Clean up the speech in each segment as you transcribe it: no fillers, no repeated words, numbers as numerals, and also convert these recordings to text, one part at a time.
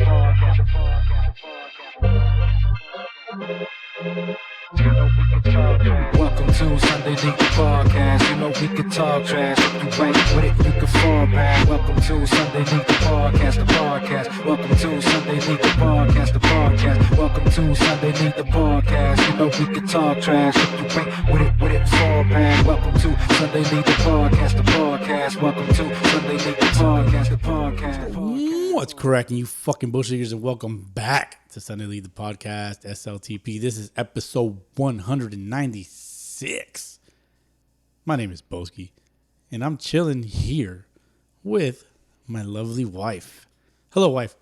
Welcome to Sunday League Podcast. You know we can talk trash. If you ain't with it, you can fall back. Welcome to Sunday League Podcast, the podcast. Welcome to Sunday League Podcast, the podcast. Welcome to Sunday League Podcast. You know we can talk trash. If you ain't with it, fall back. Welcome to Sunday League Podcast, the podcast. Welcome to Sunday League Podcast, the podcast. What's correct, you fucking bullshitters, and welcome back to Sunday League the Podcast, SLTP. This is episode 196. My name is Bowski, and I'm chilling here with my lovely wife. Hello, wife.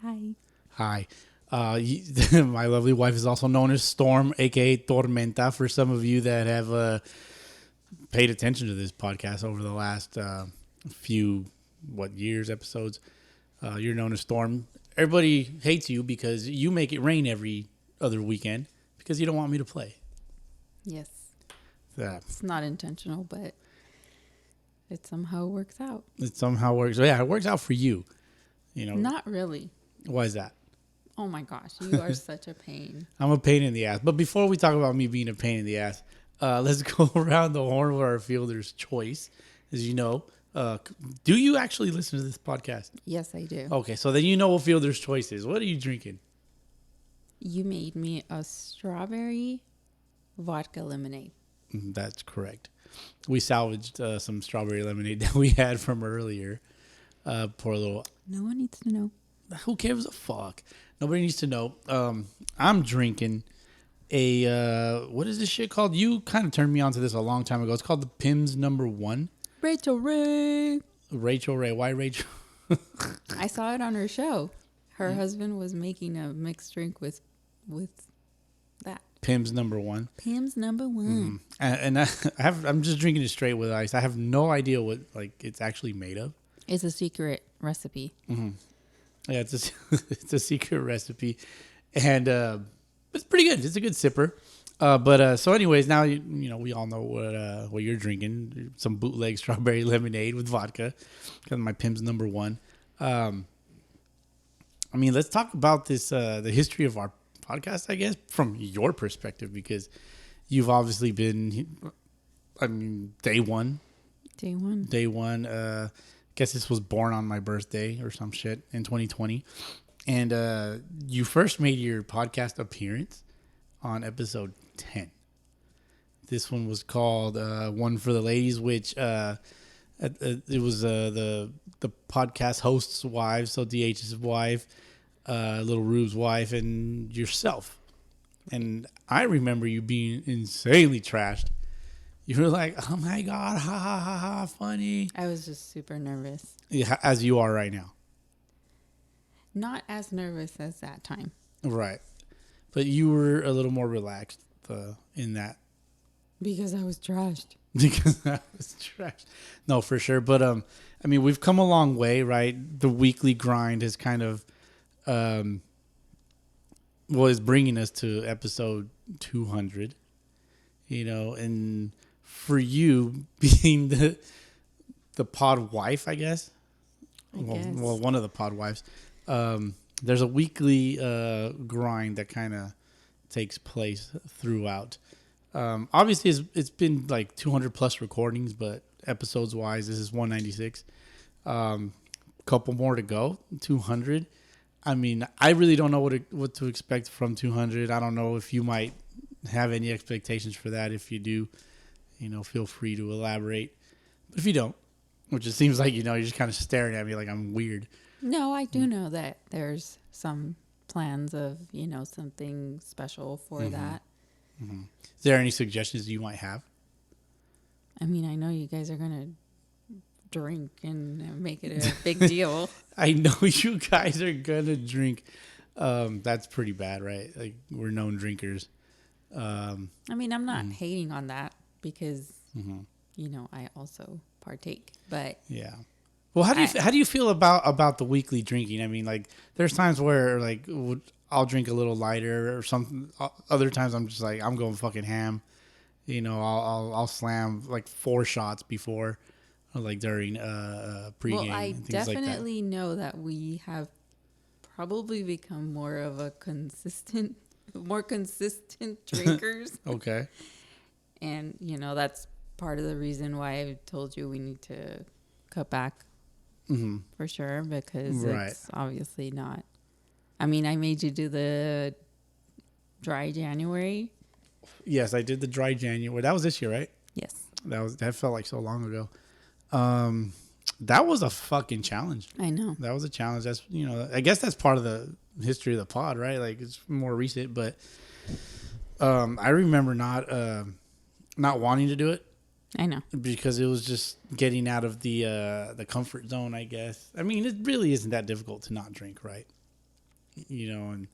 Hi. Hi. My lovely wife is also known as Storm, aka Tormenta, for some of you that have paid attention to this podcast over the last few episodes. You're known as Storm. Everybody hates you because you make it rain every other weekend because you don't want me to play. Yes. It's not intentional, but it somehow works out. It somehow works. Yeah, it works out for you. You know. Not really. Why is that? Oh my gosh, you are such a pain. I'm a pain in the ass. But before we talk about me being a pain in the ass, let's go around the horn with our fielder's choice. As you know, do you actually listen to this podcast? Yes, I do. Okay, so then you know what fielder's choice is. What are you drinking? You made me a strawberry vodka lemonade. That's correct. We salvaged some strawberry lemonade that we had from earlier. Poor little... No one needs to know. Who gives a fuck? Nobody needs to know. I'm drinking a... what is this shit called? You kind of turned me on to this a long time ago. It's called the Pimm's Number 1. Rachel Ray. Rachel Ray. Why Rachel? I saw it on her show. Her husband was making a mixed drink with that. Pimm's Number 1. Pimm's Number 1. And I'm just drinking it straight with ice. I have no idea what it's actually made of. It's a secret recipe. Mm-hmm. Yeah, it's a secret recipe, and it's pretty good. It's a good sipper. So anyways, now you know we all know what you're drinking. Some bootleg strawberry lemonade with vodka. Because my Pimm's Number 1. Let's talk about this the history of our podcast, I guess, from your perspective, because you've obviously been, day one. Day one. Guess this was born on my birthday or some shit in 2020. And you first made your podcast appearance on episode 10. This one was called One for the Ladies, which it was the podcast host's wives, so DH's wife, Little Rube's wife, and yourself. And I remember you being insanely trashed. You were like, oh my God, ha ha ha ha, funny. I was just super nervous. Yeah, as you are right now. Not as nervous as that time. Right. But you were a little more relaxed in that. Because I was trashed. Because I was trashed. No, for sure. But, we've come a long way, right? The weekly grind has kind of, is bringing us to episode 200, and for you being the pod wife, I guess. Well, one of the pod wives. There's a weekly grind that kind of takes place throughout. Obviously, it's been like 200 plus recordings, but episodes wise, this is 196. Couple more to go, 200. I really don't know what to expect from 200. I don't know if you might have any expectations for that. If you do, feel free to elaborate. But if you don't, which it seems like, you're just kind of staring at me like I'm weird. No, I do know that there's some plans of, something special for that. Mm-hmm. Is there any suggestions you might have? I know you guys are going to drink and make it a big deal. I know you guys are going to drink. That's pretty bad, right? Like, we're known drinkers. I'm not hating on that because, I also partake. But yeah. Well, how do you feel about the weekly drinking? There's times where I'll drink a little lighter or something. Other times I'm just I'm going fucking ham. I'll slam 4 shots before, during pregame. Well, I and things definitely know that we have probably become more consistent drinkers. Okay. And, that's part of the reason why I told you we need to cut back for sure, because it's obviously not. I mean, I made you do the dry January. Yes, I did the dry January. That was this year, right? Yes. That felt like so long ago. That was a fucking challenge. I know. That was a challenge. That's, I guess that's part of the history of the pod, right? Like, it's more recent, but I remember not wanting to do it. I know. Because it was just getting out of the comfort zone, I guess. I mean, it really isn't that difficult to not drink, right? And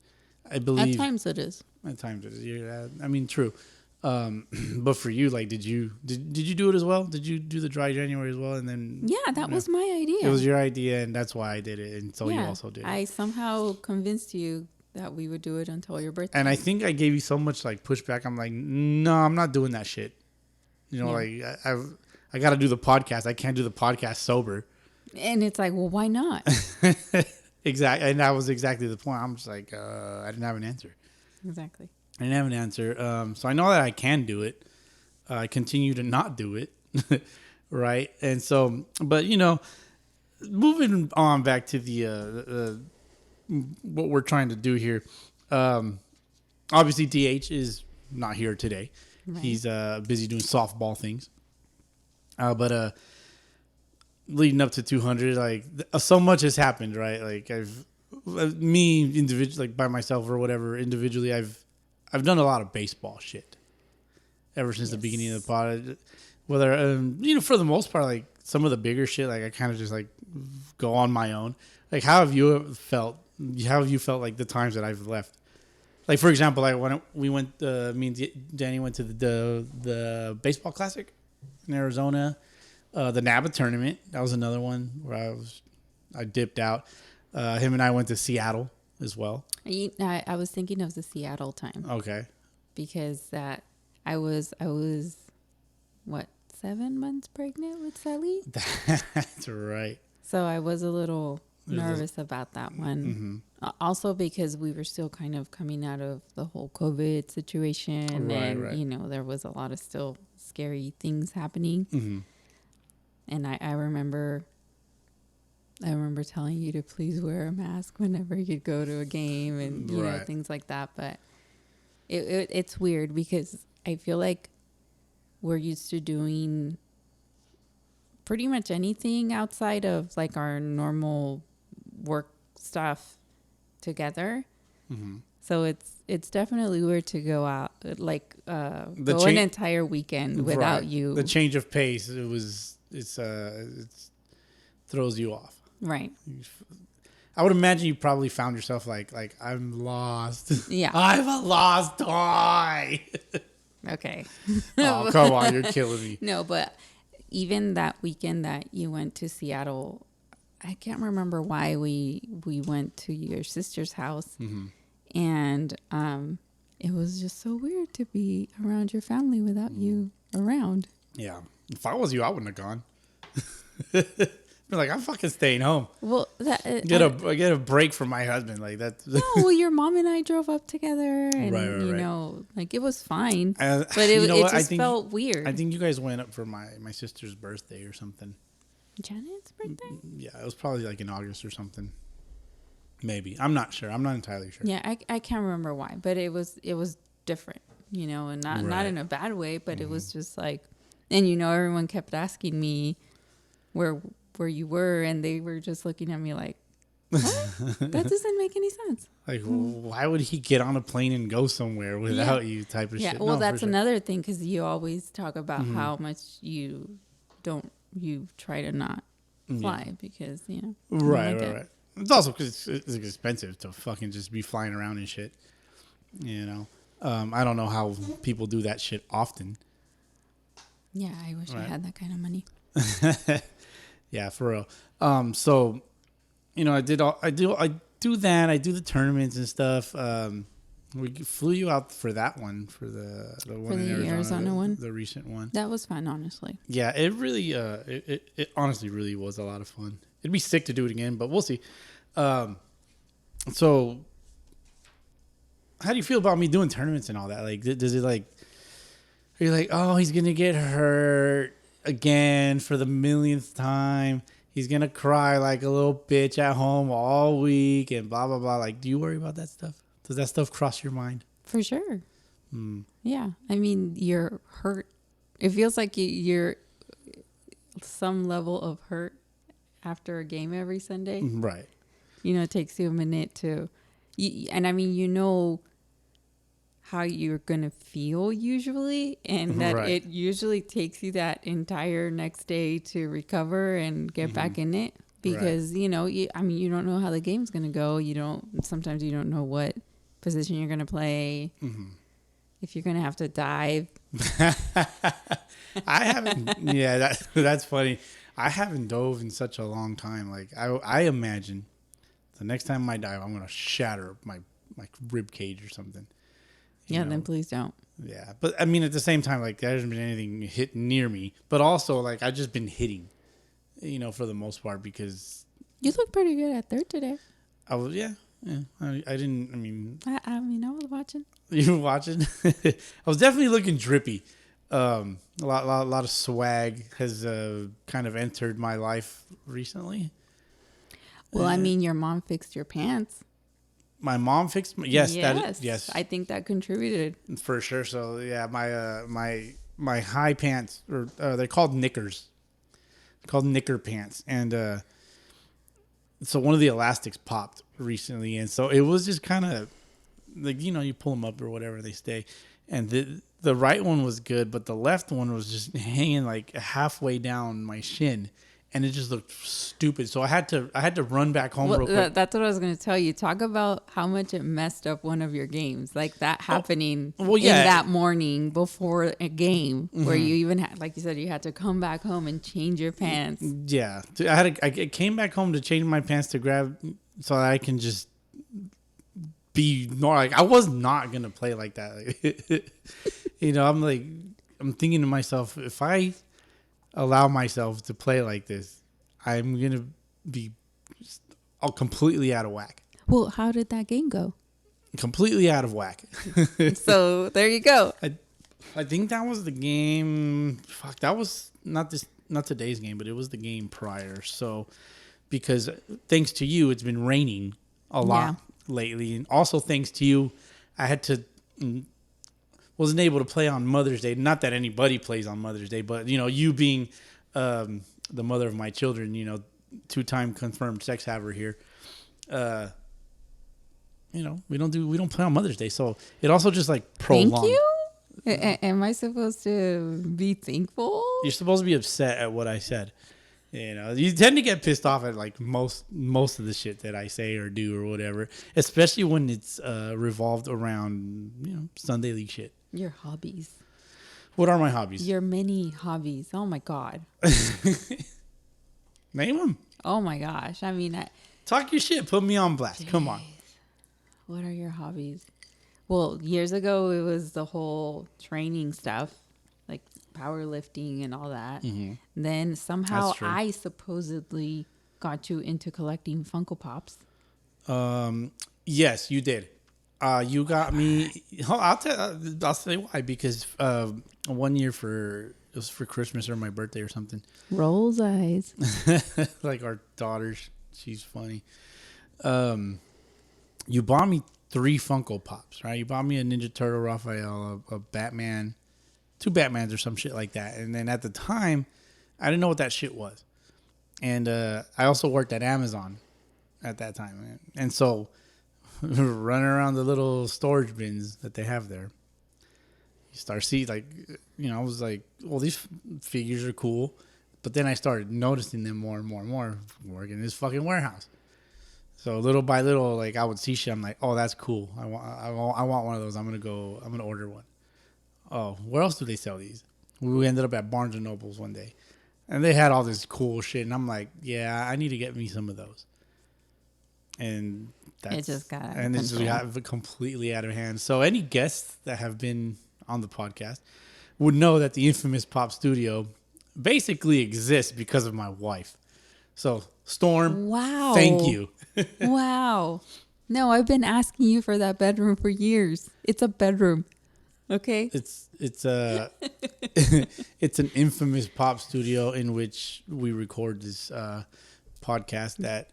I believe at times it is. At times it is. Yeah, I mean, true. But for you, like, did you do it as well? Did you do the dry January as well? And then that was my idea. It was your idea, and that's why I did it, and so you also did it. I somehow convinced you that we would do it until your birthday. And I think I gave you so much like pushback. I'm like, no, I'm not doing that shit. Like I got to do the podcast. I can't do the podcast sober. And it's like, well, why not? Exactly. And that was exactly the point. I'm just like, I didn't have an answer. Exactly. I didn't have an answer. So I know that I can do it. I continue to not do it. Right. And so, but moving on back to the what we're trying to do here. Obviously DH is not here today. Right. He's busy doing softball things. But leading up to 200, like so much has happened, right? Like me individually, like by myself or whatever, individually, I've done a lot of baseball shit ever since the beginning of the pod. Whether for the most part, like some of the bigger shit, like I kind of just like go on my own. Like how have you felt? How have you felt like the times that I've left? Like, for example, like when we went, me and Danny went to the baseball classic in Arizona, the NABA tournament. That was another one where I dipped out. Him and I went to Seattle as well. I was thinking of the Seattle time. Okay. Because I was what, 7 months pregnant with Sally? That's right. So I was a little nervous about that one. Mm-hmm. Also because we were still kind of coming out of the whole COVID situation. And, there was a lot of still scary things happening. Mm-hmm. And I remember telling you to please wear a mask whenever you'd go to a game and, you know, things like that. But it's weird because I feel like we're used to doing pretty much anything outside of like our normal work stuff together. Mm-hmm. So it's definitely weird to go out like an entire weekend without you. The change of pace, it throws you off. Right. I would imagine you probably found yourself like I'm lost. Yeah. I'm a lost toy. Okay. Oh, come on, you're killing me. No, but even that weekend that you went to Seattle, I can't remember why we went to your sister's house. Mm-hmm. And it was just so weird to be around your family without you around. Yeah. If I was you, I wouldn't have gone. Be like, I'm fucking staying home. Well, get a break from my husband, like that. No, well, your mom and I drove up together, and you know, like it was fine, but it just felt weird. I think you guys went up for my sister's birthday or something. Janet's birthday? Yeah, it was probably like in August or something. Maybe. I'm not sure. I'm not entirely sure. Yeah, I can't remember why, but it was different, you know, and not in a bad way, but it was just like, and you know, everyone kept asking me where you were, and they were just looking at me like, what? That doesn't make any sense. Like, why would he get on a plane and go somewhere without you type of shit? Yeah, well, that's another thing, because you always talk about how much you try to not fly because, you know. Right. It's also because it's expensive to fucking just be flying around and shit. You know? I don't know how people do that shit often. Yeah, I wish I had that kind of money. Yeah, for real. So, you know, I do that. I do the tournaments and stuff. We flew you out for that one, for the one in Arizona one, the recent one. That was fun, honestly. Yeah, it really, it honestly really was a lot of fun. It'd be sick to do it again, but we'll see. So, how do you feel about me doing tournaments and all that? Like, does it like, are you like, oh, he's gonna get hurt again for the millionth time? He's gonna cry like a little bitch at home all week and blah blah blah. Like, do you worry about that stuff? Does that stuff cross your mind? For sure. Yeah. I mean, you're hurt. It feels like you're some level of hurt after a game every Sunday. Right. You know, it takes you a minute to, and I mean, you know how you're going to feel usually, and that Right. it usually takes you that entire next day to recover and get back in it because, you know, I mean, you don't know how the game's going to go. Sometimes you don't know what position you're going to play, if you're going to have to dive. I haven't. Yeah, that's funny. I haven't dove in such a long time. Like I imagine the next time I dive, I'm gonna shatter my rib cage or something. You know? Then please don't. Yeah, but I mean, at the same time, like there hasn't been anything hit near me. But also, like I've just been hitting, you know, for the most part because You look pretty good at third today. I was. Yeah. I didn't. I mean, I mean, I was watching. You were watching. I was definitely looking drippy. A lot of swag has kind of entered my life recently. Well, I mean, your mom fixed your pants. My mom fixed. Yes. I think that contributed for sure. So yeah, my high pants, or they're called knickers. They're called knicker pants, and so one of the elastics popped recently, and so it was just kind of like, you know, you pull them up or whatever, they stay, and the right one was good, but the left one was just hanging like halfway down my shin, and it just looked stupid. So I had to run back home real quick. That's what I was going to tell you. Talk about how much it messed up one of your games, like that happening in that morning before a game, where you even had, like you said, you had to come back home and change your pants. Yeah, I came back home to change my pants to grab so that I can just be normal. Like I was not gonna play like that. You know, I'm thinking to myself, if I allow myself to play like this, I'm gonna be completely out of whack. Well, how did that game go? Completely out of whack. So there you go. I think that was the game. Fuck, that was not today's game, but it was the game prior. So, because thanks to you, it's been raining a lot lately, and also thanks to you, I wasn't able to play on Mother's Day. Not that anybody plays on Mother's Day, but you know, you being the mother of my children, you know, 2-time confirmed sex haver here. You know, we don't play on Mother's Day, so it also just like prolonged. Thank you. Am I supposed to be thankful? You're supposed to be upset at what I said. You know, you tend to get pissed off at like most of the shit that I say or do or whatever, especially when it's revolved around, you know, Sunday League shit. Your hobbies. What are my hobbies? Your many hobbies. Oh my God. Name them. Oh my gosh. I mean, talk your shit. Put me on blast. Jeez. Come on. What are your hobbies? Well, years ago, it was the whole training stuff, like powerlifting and all that. Mm-hmm. Then somehow I supposedly got you into collecting Funko Pops. Yes, you did. You got me. I'll tell you why. Because 1 year it was for Christmas or my birthday or something. Rolls eyes. Like our daughters. She's funny. You bought me 3 Funko Pops, right? You bought me a Ninja Turtle Raphael, a Batman, 2 Batmans or some shit like that. And then at the time, I didn't know what that shit was. And I also worked at Amazon at that time. Man. And so running around the little storage bins that they have there, you start seeing, like, you know, I was like, well, these figures are cool. But then I started noticing them more and more and more working in this fucking warehouse. So little by little, like I would see shit. I'm like, oh, that's cool. I want one of those. I'm gonna order one. Oh, where else do they sell these? We ended up at Barnes and Nobles one day, and they had all this cool shit. And I'm like, yeah, I need to get me some of those. And it just got completely out of hand. So any guests that have been on the podcast would know that the infamous Pop Studio basically exists because of my wife. So Storm, wow, thank you. Wow. No, I've been asking you for that bedroom for years. It's a bedroom. Okay. It's a it's an infamous pop studio in which we record this podcast that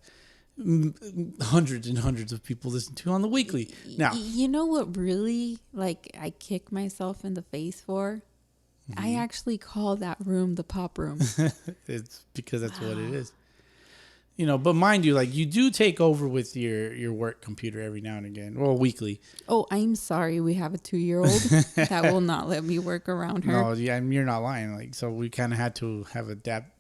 hundreds and hundreds of people listen to on the weekly. Now, you know what really I kick myself in the face for? I actually call that room the pop room. it's because that's what it is. But mind you, you do take over with your work computer every now and again. Well, weekly. Oh, I'm sorry. We have a 2-year-old that will not let me work around her. No, yeah, and you're not lying. So we kind of had to have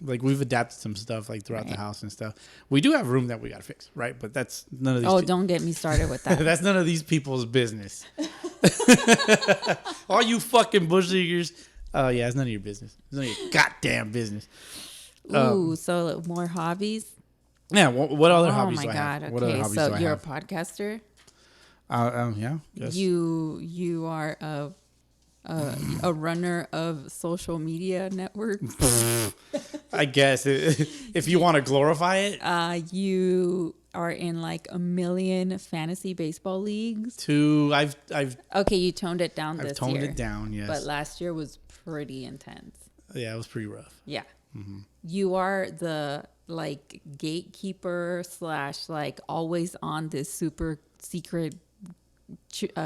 we've adapted some stuff throughout the house and stuff. We do have a room that we got to fix, right? But that's none of these. Oh, don't get me started with that. That's none of these people's business. All you fucking bush leaguers. Oh, yeah, it's none of your business. It's none of your goddamn business. Ooh, so more hobbies? Yeah, what other hobbies do I have? Oh, my God. What other Okay, hobbies so do I you're have? a podcaster? Yeah. Yes. You are a runner of social media networks? I guess. If you want to glorify it. You are in a million fantasy baseball leagues? I've Okay, you toned it down this year. I've toned it down, yes. But last year was pretty intense. Yeah, it was pretty rough. Yeah. You are the gatekeeper / always on this super secret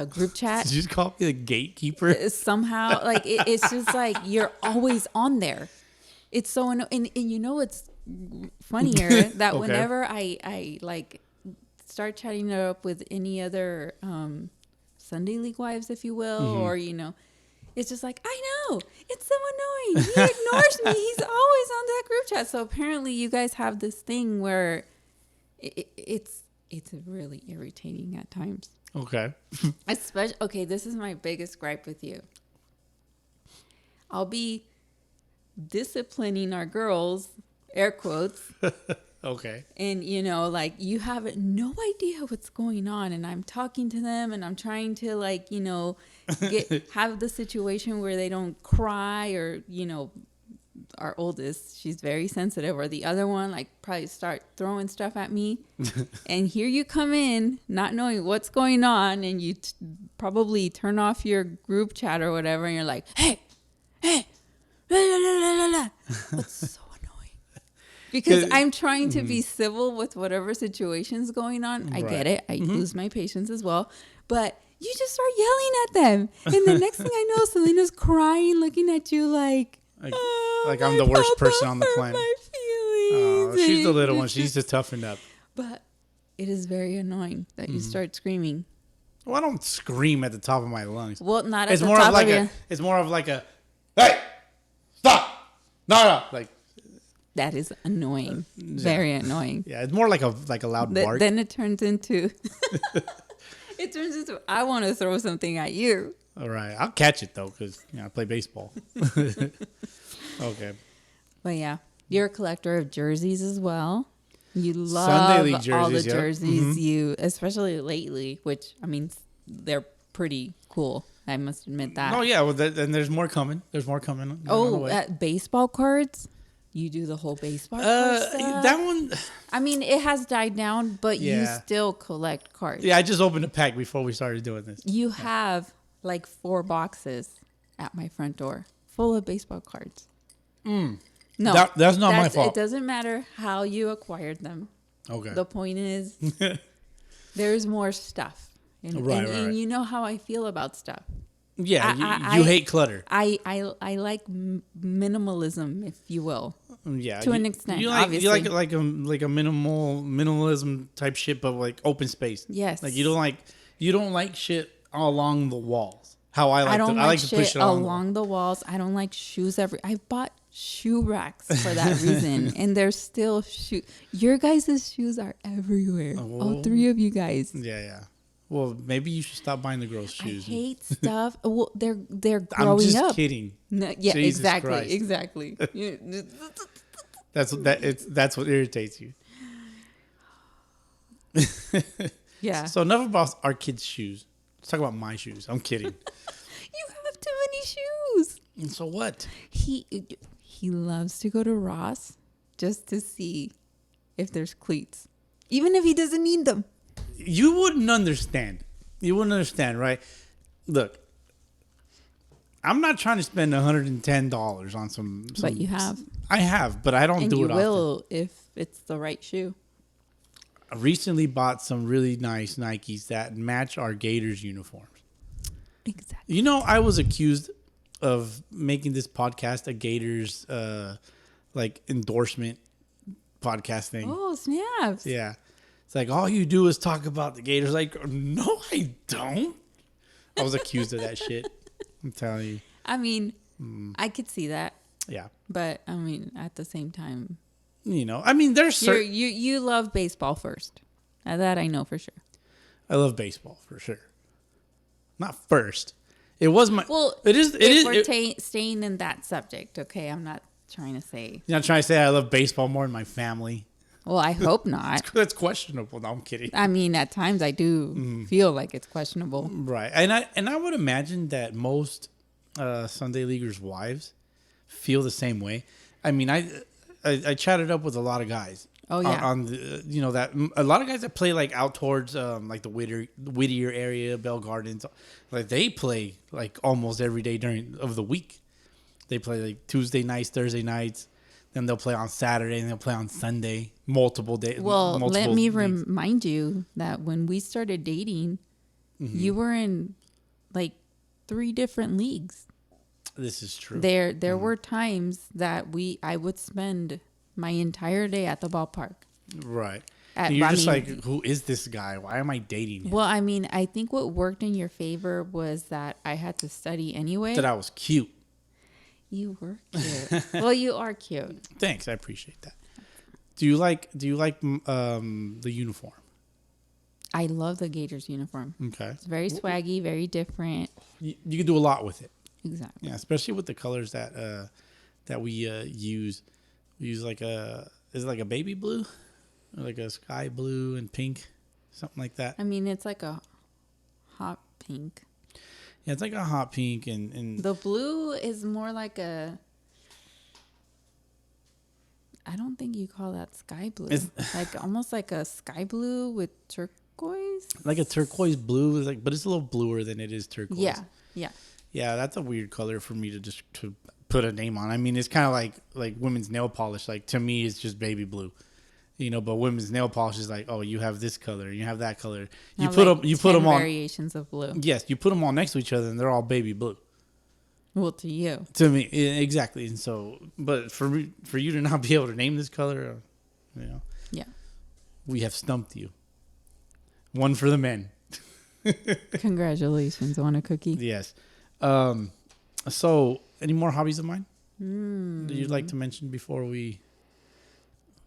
group chat. Did you just call me the gatekeeper? Somehow, it's just you're always on there. It's so and you know what's funnier that Okay. whenever I start chatting it up with any other Sunday League wives, if you will, or it's just I know, it's so annoying. He ignores me. He's always on that group chat. So apparently you guys have this thing where it's really irritating at times. Okay. Especially, okay, this is my biggest gripe with you. I'll be disciplining our girls, air quotes. Okay. And, you have no idea what's going on. And I'm talking to them and I'm trying to, have the situation where they don't cry or, our oldest, she's very sensitive. Or the other one, probably start throwing stuff at me. And here you come in, not knowing what's going on. And you probably turn off your group chat or whatever. And you're like, hey, la, la, la, la, la. That's so annoying. Because I'm trying to be civil with whatever situation's going on. I get it. I lose my patience as well. But you just start yelling at them. And the next thing I know, Selena's crying, looking at you like I'm the worst person on the planet. My feelings. Oh, she's the little one. She needs to toughen up. But it is very annoying that you start screaming. Well, I don't scream at the top of my lungs. Well, not at It's the more top of like of a. your... It's more of like a. Hey, stop! No. That is annoying. Very annoying. Yeah, it's more like a loud bark. Then it turns into... It turns into, I want to throw something at you. All right, I'll catch it though, because I play baseball. Okay. But yeah, you're a collector of jerseys as well. You love Sunday League jerseys, all the yep. jerseys you, especially lately, which they're pretty cool. I must admit that. Oh yeah, well, and there's more coming. There's more coming. on the Oh, way. baseball cards. You do the whole baseball card stuff? That one. I mean, it has died down, but you Yeah. still collect cards. Yeah, I just opened a pack before we started doing this. You have 4 boxes at my front door full of baseball cards. No, that's not my fault. It doesn't matter how you acquired them. Okay. The point is, there's more stuff. And, Right. and you know how I feel about stuff. Yeah, you hate clutter. I like minimalism, if you will. Yeah, To an extent, you like, obviously. You like a minimalism type shit, but open space. Yes. Like you don't like shit along the walls. How I like I don't to, like I like to shit push it along the walls. I don't like shoes I bought shoe racks for that reason, and there's still shoes. Your guys' shoes are everywhere. All 3 of you guys. Yeah. Well, maybe you should stop buying the girls' shoes. I hate stuff. Well, they're growing I'm just up. kidding. No, yeah, Jesus Christ. exactly. That's what irritates you. Yeah. So enough about our kids' shoes. Let's talk about my shoes. I'm kidding. You have too many shoes. And so what? He loves to go to Ross just to see if there's cleats, even if he doesn't need them. you wouldn't understand. You wouldn't understand, right? Look, I'm not trying to spend $110 on some. But you have. I have, but I don't And do you it will often. if it's the right shoe. I recently bought some really nice Nikes that match our Gators uniforms. Exactly. You know, I was accused of making this podcast a Gators like endorsement podcast thing. Oh, snaps. Yeah. It's like all you do is talk about the Gators. Like, no, I don't. I was accused of that shit. I'm telling you. I mean, I could see that. Yeah. But I mean, at the same time, You know, I mean, there's certain. you love baseball first. That I know for sure. I love baseball for sure. Not first. It was my. Well, it is. We're staying in that subject, okay? I'm not trying to say. You're not trying to say I love baseball more than my family. Well, I hope not. That's questionable. No, I'm kidding. I mean, at times I do feel like it's questionable. Right, and I would imagine that most Sunday Leaguers' wives feel the same way. I mean, I chatted up with a lot of guys. Oh yeah, on the that a lot of guys that play like out towards like the Whittier area, Bell Gardens, like they play like almost every day of the week. They play like Tuesday nights, Thursday nights, then they'll play on Saturday, and they'll play on Sunday, multiple days. Well, let me remind you that when we started dating, you were in like 3 different leagues. This is true. There were times that I would spend my entire day at the ballpark. Right. And you're just like, who is this guy? Why am I dating him? Well, I mean, I think what worked in your favor was that I had to study anyway. That I was cute. You were cute. Well, you are cute. Thanks, I appreciate that. Do you like the uniform? I love the Gators uniform. Okay. It's very swaggy, very different. You can do a lot with it. Exactly. Yeah, especially with the colors that we use. We use is it like a baby blue? Or like a sky blue and pink? Something like that. I mean, it's like a hot pink. Yeah, it's like a hot pink and The blue is more like I don't think you call that sky blue. It's like almost like a sky blue with turquoise. Like a turquoise blue, but it's a little bluer than it is turquoise. Yeah, yeah. Yeah, that's a weird color for me to put a name on. I mean, it's kind of like women's nail polish. Like to me, it's just baby blue, but women's nail polish is like, oh, you have this color, you have that color. You put them on variations of blue. Yes, you put them all next to each other, and they're all baby blue. Well, to you. To me, exactly. And so, but for you to not be able to name this color, Yeah. we have stumped you. One for the men. Congratulations. Want a cookie? Yes. So, any more hobbies of mine that you'd like to mention before we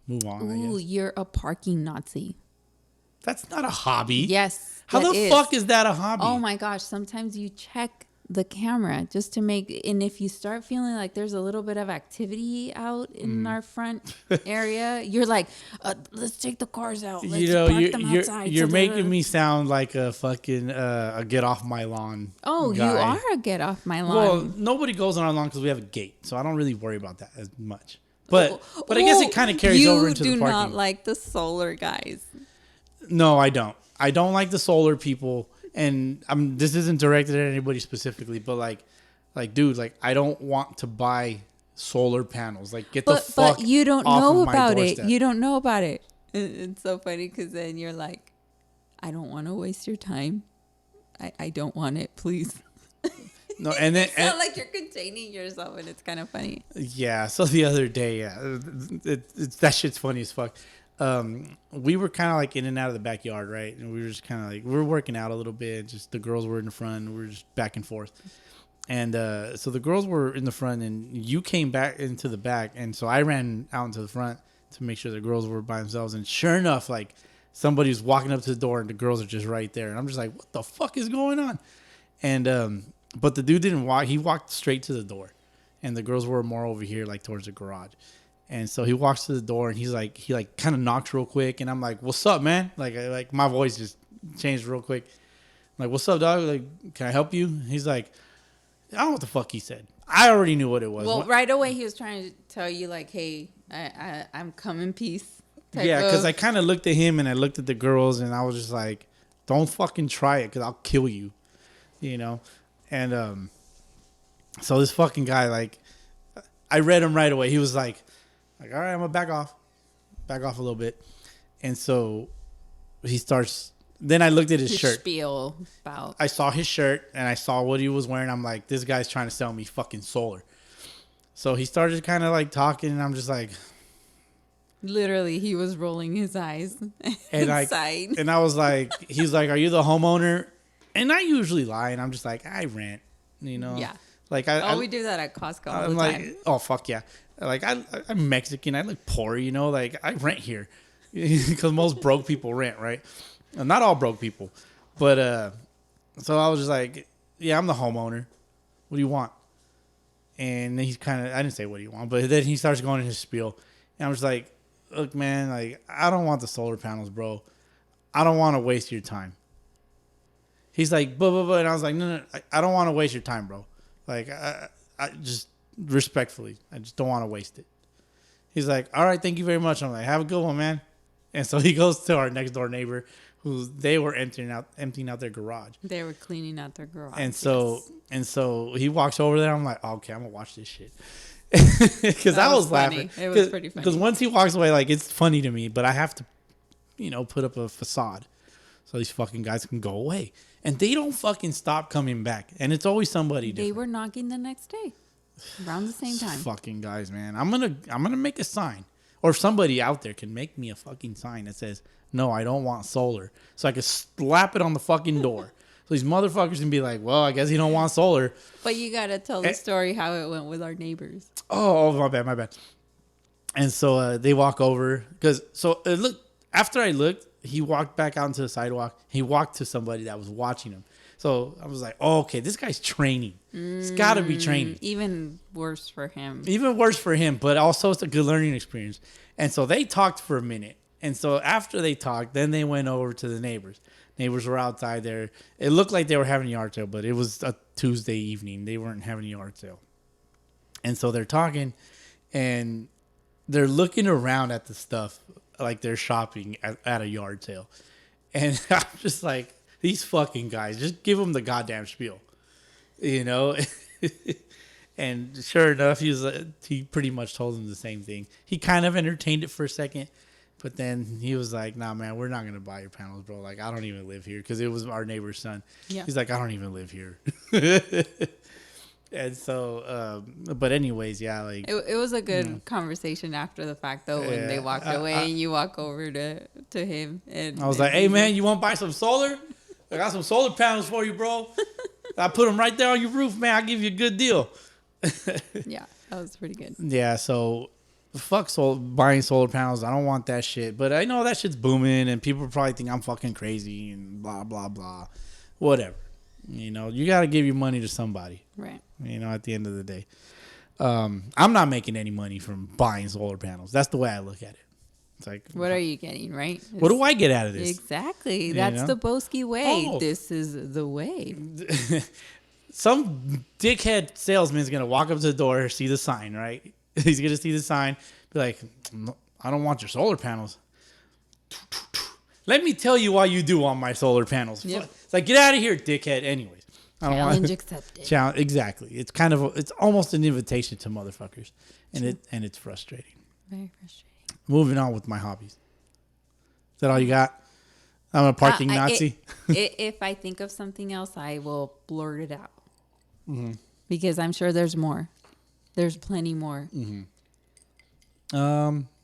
move on? Ooh, you're a parking Nazi. That's not a hobby. Yes. How the fuck is that a hobby? Oh my gosh. Sometimes you check the camera just to and if you start feeling like there's a little bit of activity out in our front area, you're like, let's take the cars out. Let's park them outside. You're making me sound like a fucking a get off my lawn. Oh, guy. You are a get off my lawn. Well, nobody goes on our lawn because we have a gate, so I don't really worry about that as much. But I guess it kind of carries over into the parking. You do not like the solar guys. No, I don't. I don't like the solar people. And this isn't directed at anybody specifically, but like, dude, like, I don't want to buy solar panels. Like, get the fuck But you don't off know of my about doorstep. it. You don't know about it. It's so funny because then you're like, I don't want to waste your time. I don't want it, please. No, and then It's not like you're containing yourself, and it's kind of funny. yeah. So the other day, that shit's funny as fuck. We were kind of like in and out of the backyard, right? And we were just kind of like, we were working out a little bit. Just the girls were in the front. And we were just back and forth. And so the girls were in the front and you came back into the back. And so I ran out into the front to make sure the girls were by themselves. And sure enough, like somebody was walking up to the door and the girls are just right there. And I'm just like, what the fuck is going on? And, but the dude didn't walk. He walked straight to the door. And the girls were more over here, like towards the garage. And so he walks to the door and he kind of knocks real quick. And I'm like, what's up, man? Like my voice just changed real quick. I'm like, what's up, dog? Like, can I help you? He's like, I don't know what the fuck he said. I already knew what it was. Well, right away he was trying to tell you like, hey, I'm come in peace. Yeah, because I kind of looked at him and I looked at the girls and I was just like, don't fucking try it because I'll kill you, you know? And so this fucking guy, like, I read him right away. He was like, all right, I'm going to back off a little bit. And so he starts, then I looked at his shirt. Spiel about. I saw his shirt and I saw what he was wearing. I'm like, this guy's trying to sell me fucking solar. So he started kind of like talking and I'm just like. Literally, he was rolling his eyes And inside. And I was like, he's like, are you the homeowner? And I usually lie and I'm just like, I rent, you know? Yeah. Like we do that at Costco all I'm the like, time. oh, fuck yeah. Like, I'm Mexican. I look poor, you know? Like, I rent here. Because most broke people rent, right? Not all broke people. But, so I was just like, yeah, I'm the homeowner. What do you want? And he's kind of, I didn't say what do you want, but then he starts going in his spiel. And I'm just like, look, man, like, I don't want the solar panels, bro. I don't want to waste your time. He's like, blah, blah, blah. And I was like, no, I don't want to waste your time, bro. Like, I just respectfully, I just don't want to waste it. He's like, all right, thank you very much. I'm like, have a good one, man. And so he goes to our next door neighbor, who they were emptying out their garage. They were cleaning out their garage. And so he walks over there. I'm like, oh, okay, I'm gonna watch this shit. Because I was laughing. It was pretty funny. Because once he walks away, like, it's funny to me, but I have to, put up a facade so these fucking guys can go away. And they don't fucking stop coming back. And it's always somebody different. They were knocking the next day around the same time. Fucking guys, man. I'm gonna make a sign. Or somebody out there can make me a fucking sign that says, no, I don't want solar. So I can slap it on the fucking door. So these motherfuckers can be like, well, I guess he don't want solar. But you got to tell the story how it went with our neighbors. Oh, my bad. And so they walk over. After I looked, he walked back out into the sidewalk. He walked to somebody that was watching him. So I was like, oh, okay, this guy's training. He's got to be training. Even worse for him. But also it's a good learning experience. And so they talked for a minute. And so after they talked, then they went over to the neighbors. Neighbors were outside there. It looked like they were having a yard sale, but it was a Tuesday evening. They weren't having a yard sale. And so they're talking, and they're looking around at the stuff like they're shopping at a yard sale. And I'm just like, these fucking guys, just give them the goddamn spiel, you know? And sure enough, he pretty much told them the same thing. He kind of entertained it for a second, but then he was like, nah, man, we're not going to buy your panels, bro. Like, I don't even live here, because it was our neighbor's son. Yeah. He's like, I don't even live here. And so, but anyways, yeah, like it was a good conversation after the fact, though, when they walked away and you walk over to him. And I was like, hey, man, you want to buy some solar? I got some solar panels for you, bro. I put them right there on your roof, man. I'll give you a good deal. Yeah, that was pretty good. Yeah, so fuck buying solar panels. I don't want that shit. But I know that shit's booming, and people probably think I'm fucking crazy and blah, blah, blah. Whatever. You know, you got to give your money to somebody. Right. You know, at the end of the day. I'm not making any money from buying solar panels. That's the way I look at it. It's like, what are you getting, right? What do I get out of this? Exactly. That's the Bowski way. Oh. This is the way. Some dickhead salesman's going to walk up to the door, see the sign, right? He's going to see the sign, be like, I don't want your solar panels. Let me tell you why you do want my solar panels. Yep. It's like, get out of here, dickhead. Anyways. Challenge accepted. Exactly. It's it's almost an invitation to motherfuckers. And it's frustrating. Very frustrating. Moving on with my hobbies. Is that all you got? I'm a parking Nazi. If I think of something else, I will blurt it out. Mm-hmm. Because I'm sure there's more. There's plenty more. Mm-hmm.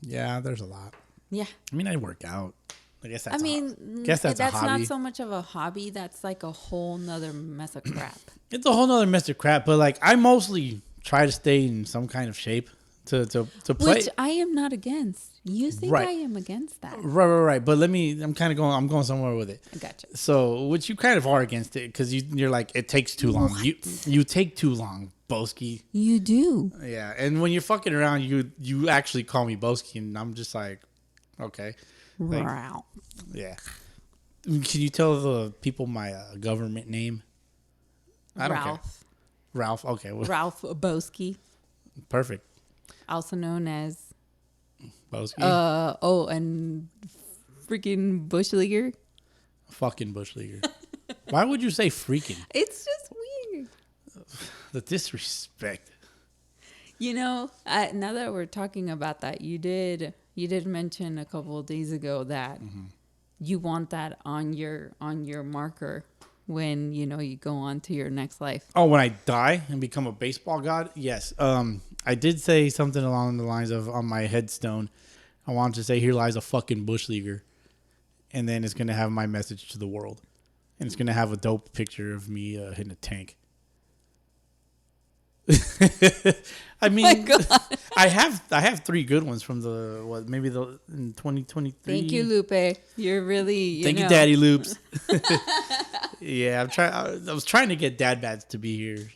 Yeah, there's a lot. Yeah. I mean, I work out. I guess that's that's a hobby. Not so much of a hobby. That's like a whole nother mess of crap. It's a whole nother mess of crap. But like, I mostly try to stay in some kind of shape to play. Which I am not against. You think I am against that? Right. But I'm going somewhere with it. I gotcha. So, which you kind of are against it, because you're like, it takes too long. You take too long, Bowski. You do. Yeah, and when you're fucking around, you actually call me Bowski, and I'm just like, okay. Like, wow. Yeah. Can you tell the people my government name? I don't care. Ralph. Okay. Ralph Bowski. Perfect. Also known as Bowski. And freaking Bush Leaguer. Fucking bush leaguer. Why would you say freaking? It's just weird. The disrespect. You know, now that we're talking about that, you did mention a couple of days ago that you want that on your marker when you go on to your next life. Oh, when I die and become a baseball god? Yes. I did say something along the lines of on my headstone. I wanted to say, "Here lies a fucking bush leaguer," and then it's gonna have my message to the world, and it's gonna have a dope picture of me hitting a tank. I mean, I have 3 good ones from in 2023. Thank you, Lupe. You're really Thank you, Daddy Loops. Yeah, I was trying to get Dad Bats to be here,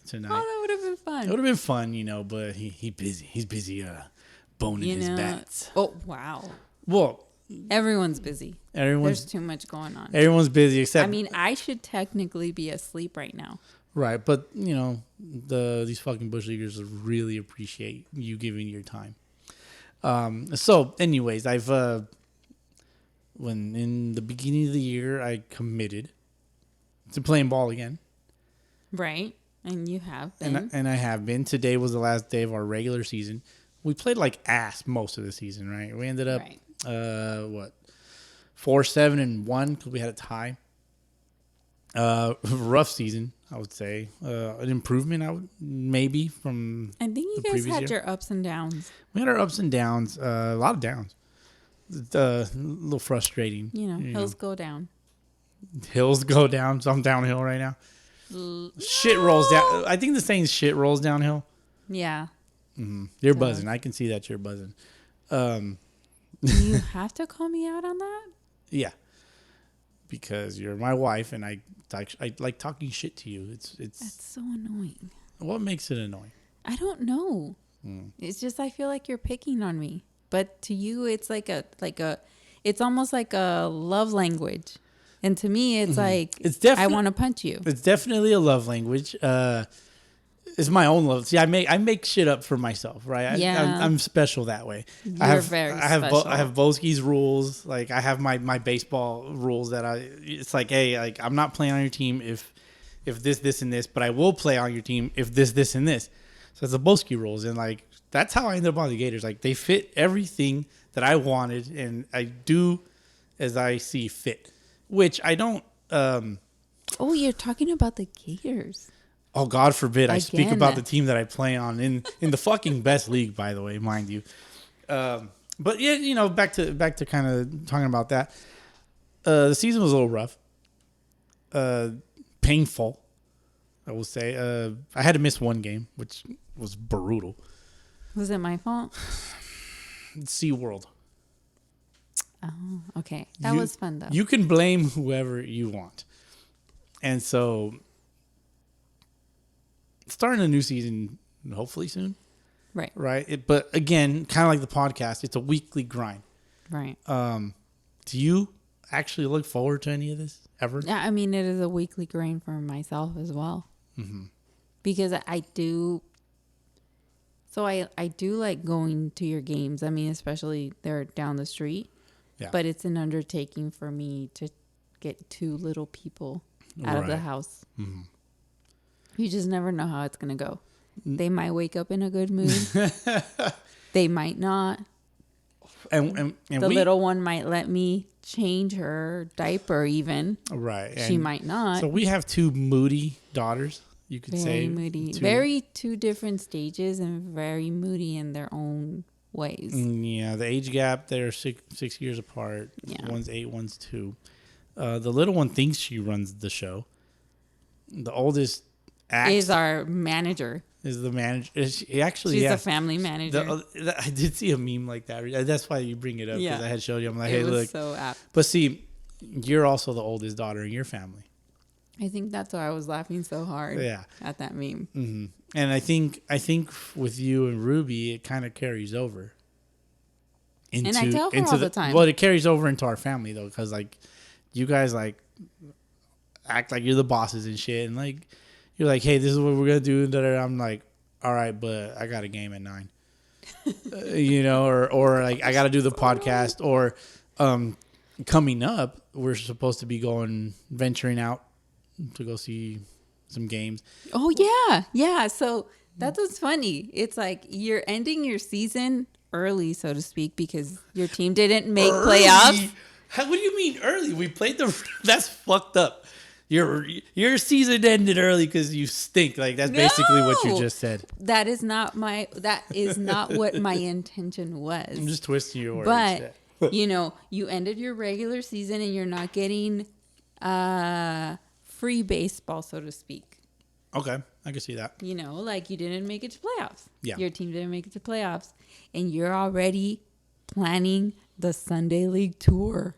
tonight. Oh, that would have been fun. It would have been fun, but he's busy. He's busy boning his bats. Oh wow. Well, everyone's busy. There's too much going on. Everyone's busy except. I mean, I should technically be asleep right now. Right, but these fucking bush leaguers really appreciate you giving your time. So, anyways, when in the beginning of the year, I committed to playing ball again. Right, and you have been. And I have been. Today was the last day of our regular season. We played like ass most of the season, right? We ended up 4-7-1 because we had a tie. Rough season, I would say. An improvement, maybe from. I think you guys had your ups and downs. We had our ups and downs. A lot of downs. A little frustrating. Hills go down. Hills go down. So I'm downhill right now. Shit rolls down. I think the saying "shit rolls downhill." Yeah. Mm-hmm. You're buzzing. I can see that you're buzzing. You have to call me out on that? Yeah. Because you're my wife and I like talking shit to you. It's That's so annoying. What makes it annoying? I don't know. It's just I feel like you're picking on me. But to you it's it's almost like a love language. And to me it's I want to punch you. It's definitely a love language. It's my own love. See, I make shit up for myself, right? Yeah. I'm special that way. You're very special. I have Bowski's rules. Like I have my baseball rules that it's like, hey, like I'm not playing on your team if this and this, but I will play on your team if this and this. So it's the Bowski rules, and like that's how I ended up on the Gators. Like they fit everything that I wanted, and I do as I see fit, which I don't. Oh, you're talking about the Gators. Oh, God forbid I speak about the team that I play on in the fucking best league, by the way, mind you. But yeah, back to kind of talking about that. The season was a little rough, painful, I will say. I had to miss one game, which was brutal. Was it my fault? SeaWorld. Oh, okay. That was fun though. You can blame whoever you want, and so. Starting a new season, hopefully soon. Right. But again, kind of like the podcast, it's a weekly grind. Right. Do you actually look forward to any of this ever? Yeah, I mean, it is a weekly grind for myself as well. Mm-hmm. Because I do. So I do like going to your games. I mean, especially they're down the street. Yeah. But it's an undertaking for me to get 2 little people out of the house. Mm-hmm. You just never know how it's going to go. They might wake up in a good mood. They might not. And the little one might let me change her diaper even. Right. She might not. So we have 2 moody daughters, you could say. Very moody. Very 2 different stages and very moody in their own ways. Yeah. The age gap, they're 6 years apart. Yeah. One's 8, one's 2. The little one thinks she runs the show. The oldest... is our manager. Is the manager? She's the family manager. I did see a meme like that. That's why you bring it up because I had showed you. I'm like, hey, look. So apt. But see, you're also the oldest daughter in your family. I think that's why I was laughing so hard. At that meme. Mm-hmm. And I think with you and Ruby, it kind of carries over. And I tell her all the time. Well, it carries over into our family though, because like you guys like act like you're the bosses and shit, and like. You're like, hey, this is what we're going to do. I'm like, all right, but I got a game at 9. or like I got to do the podcast. Or coming up, we're supposed to be venturing out to go see some games. Oh yeah. So that's what's funny. It's like you're ending your season early, so to speak, because your team didn't make playoffs. What do you mean early? We played that's fucked up. Your season ended early because you stink. Like that's basically what you just said. That is not what my intention was. I'm just twisting your words. But you ended your regular season and you're not getting free baseball, so to speak. Okay, I can see that. Like you didn't make it to playoffs. Yeah. Your team didn't make it to playoffs, and you're already planning the Sunday League tour.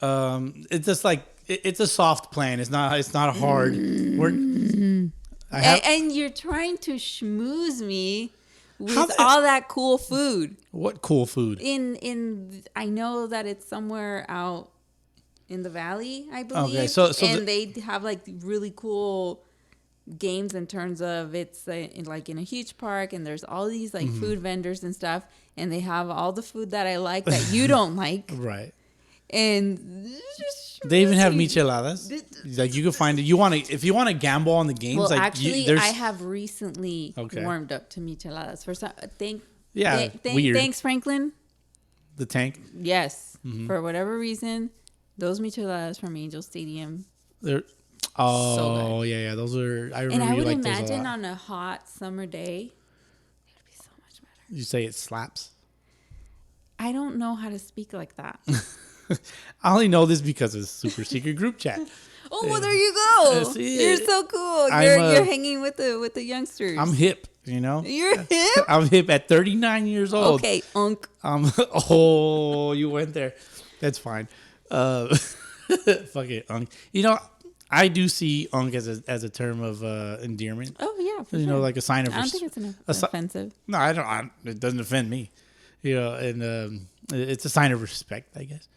It's just like it's a soft plan. It's not a hard. And you're trying to schmooze me with all that cool food. What cool food? I know that it's somewhere out in the valley, I believe. Okay, so they have like really cool games in terms of it's like in a huge park, and there's all these like food vendors and stuff, and they have all the food that I like that you don't like. Right. And they even have micheladas. Like you can find it. If you want to gamble on the games. Well, like actually, I have recently warmed up to micheladas for some. Weird. Thanks, Franklin. The tank. Yes, for whatever reason, those micheladas from Angel Stadium. They're so good. Yeah. Those are. I remember. And I you would like those a imagine lot. on a hot summer day, it would be so much better. You say it slaps. I don't know how to speak like that. I only know this because of super secret group chat. Oh, well, there you go. You're so cool. You're hanging with the youngsters. I'm hip, You're hip? I'm hip at 39 years old. Okay, unk. You went there. That's fine. Fuck it, unk. I do see unk as a term of endearment. Oh, yeah, for sure. Like a sign of I don't think it's offensive. No, I don't. It doesn't offend me. And it's a sign of respect, I guess.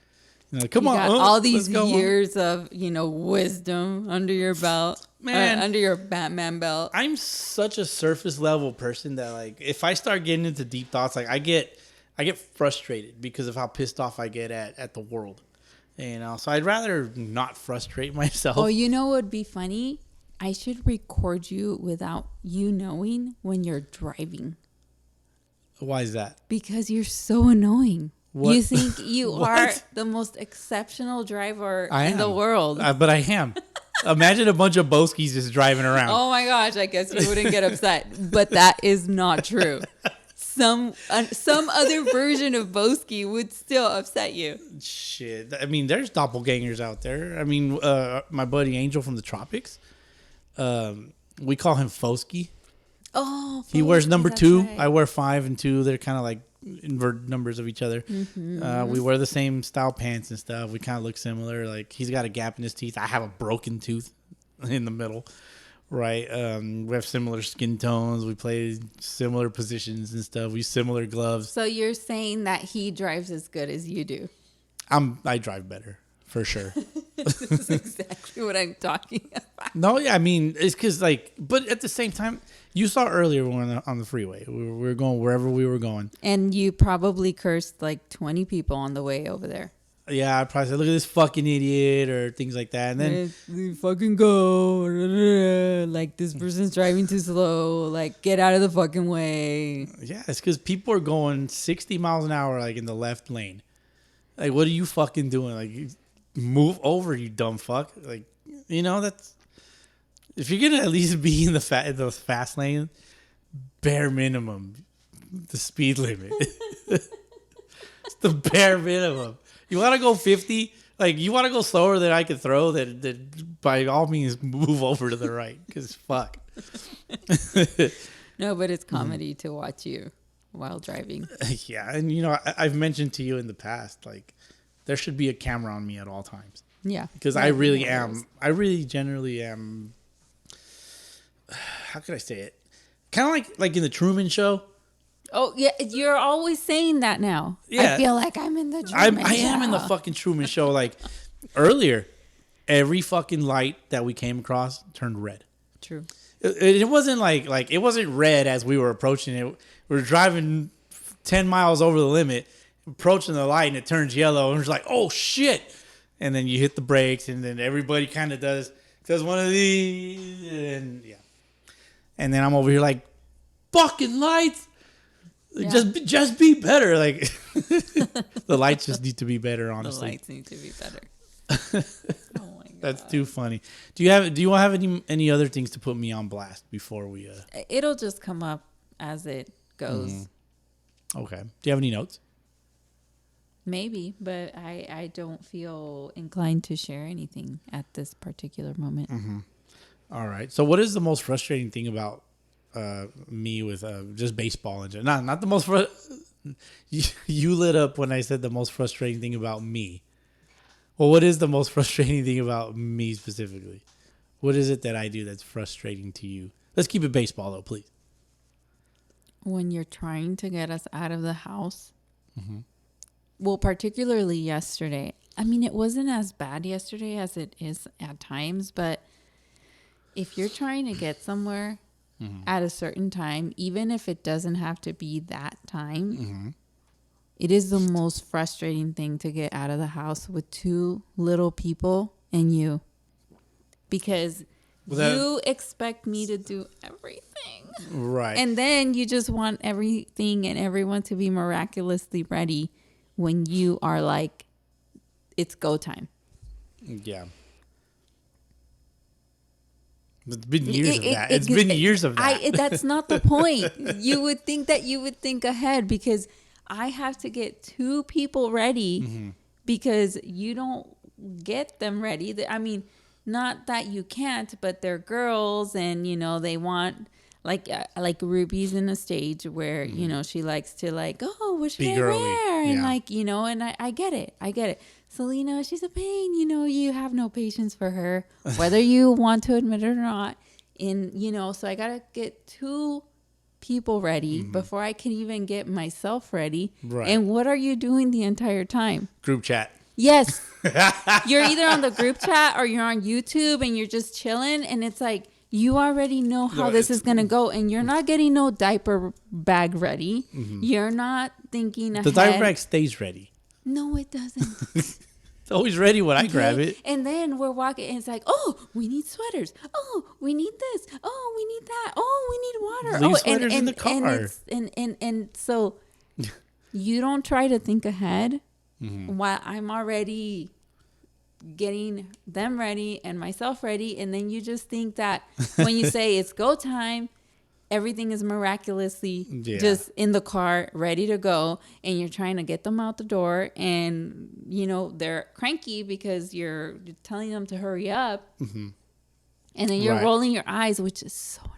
Come on, all these years of wisdom under your belt, man, under your Batman belt. I'm such a surface level person that like if I start getting into deep thoughts, like I get frustrated because of how pissed off I get at the world. So I'd rather not frustrate myself. Oh, what would be funny? I should record you without you knowing when you're driving. Why is that? Because you're so annoying. What? You think you are the most exceptional driver in the world. But I am. Imagine a bunch of Bowskis just driving around. Oh my gosh, I guess you wouldn't get upset. But that is not true. Some other version of Bowski would still upset you. Shit. I mean, there's doppelgangers out there. I mean, my buddy Angel from the tropics, we call him Fosky. Oh, he wears number 2. Right. I wear 5 and 2. They're kind of like inverted numbers of each other. Mm-hmm. We wear the same style pants and stuff. We kind of look similar. Like he's got a gap in his teeth. I have a broken tooth in the middle. Right. We have similar skin tones. We play similar positions and stuff. We use similar gloves. So you're saying that he drives as good as you do? I drive better. For sure. This is exactly what I'm talking about. No, yeah, I mean, it's because, but at the same time, you saw earlier when we were on the freeway. We were going wherever we were going. And you probably cursed 20 people on the way over there. Yeah, I probably said, look at this fucking idiot or things like that. And then, you fucking go. Like, this person's driving too slow. Like, get out of the fucking way. Yeah, it's because people are going 60 miles an hour, in the left lane. Like, what are you fucking doing? Move over, you dumb fuck. That's if you're gonna at least be in the fast lane, bare minimum, the speed limit. It's the bare minimum. You want to go 50? You want to go slower than I could throw? Then by all means move over to the right, because fuck. No, but it's comedy to watch you while driving. Yeah, and I've mentioned to you in the past, there should be a camera on me at all times. Yeah. Because I really generally am, how could I say it? Kind of like in the Truman Show. Oh, yeah. You're always saying that now. Yeah. I feel like I'm in the Truman Show. I am in the fucking Truman Show. Earlier, every fucking light that we came across turned red. True. It wasn't like it wasn't red as we were approaching it. We were driving 10 miles over the limit, approaching the light, and it turns yellow, and we're like, oh shit. and then you hit the brakes, and then everybody kind of does one of these, and yeah. And then I'm over here like, fucking lights. Yeah. Just be better. Like the lights just need to be better, honestly. The lights need to be better. Oh my god. That's too funny. Do you have any other things to put me on blast before we It'll just come up as it goes. Mm-hmm. Okay. Do you have any notes? Maybe, but I don't feel inclined to share anything at this particular moment. Mm-hmm. All right. So what is the most frustrating thing about me with just baseball in general? Not the most you lit up when I said the most frustrating thing about me. Well, what is the most frustrating thing about me specifically? What is it that I do that's frustrating to you? Let's keep it baseball though, please. When you're trying to get us out of the house. Mm-hmm. Well, particularly yesterday. I mean, it wasn't as bad yesterday as it is at times, but if you're trying to get somewhere at a certain time, even if it doesn't have to be that time, it is the most frustrating thing to get out of the house with two little people and you. Because you expect me to do everything. Right. And then you just want everything and everyone to be miraculously ready when you are like, it's go time. Yeah. It's been years of that. It's been years of that. That's not the point. You would think that you would think ahead because I have to get two people ready because you don't get them ready. I mean, not that you can't, but they're girls and, you know, they want... Like Ruby's in a stage where, you know, she likes to like, oh, what should I wear? And like, you know, and I get it. Selena, she's a pain. You know, you have no patience for her, whether you want to admit it or not. And, you know, so I got to get two people ready before I can even get myself ready. Right. And what are you doing the entire time? Group chat. Yes. You're either on the group chat or you're on YouTube and you're just chilling. And it's like, you already know how this is going to go, and you're not getting no diaper bag ready. You're not thinking ahead. The diaper bag stays ready. No, it doesn't. It's always ready when I grab it. And then we're walking, and it's like, oh, we need sweaters. Oh, we need this. Oh, we need that. Oh, we need water. Leave sweaters in the car. And so you don't try to think ahead while I'm already getting them ready and myself ready, and then you just think that when you say it's go time, everything is miraculously just in the car ready to go, and you're trying to get them out the door, and you know they're cranky because you're telling them to hurry up, and then you're rolling your eyes, which is so annoying.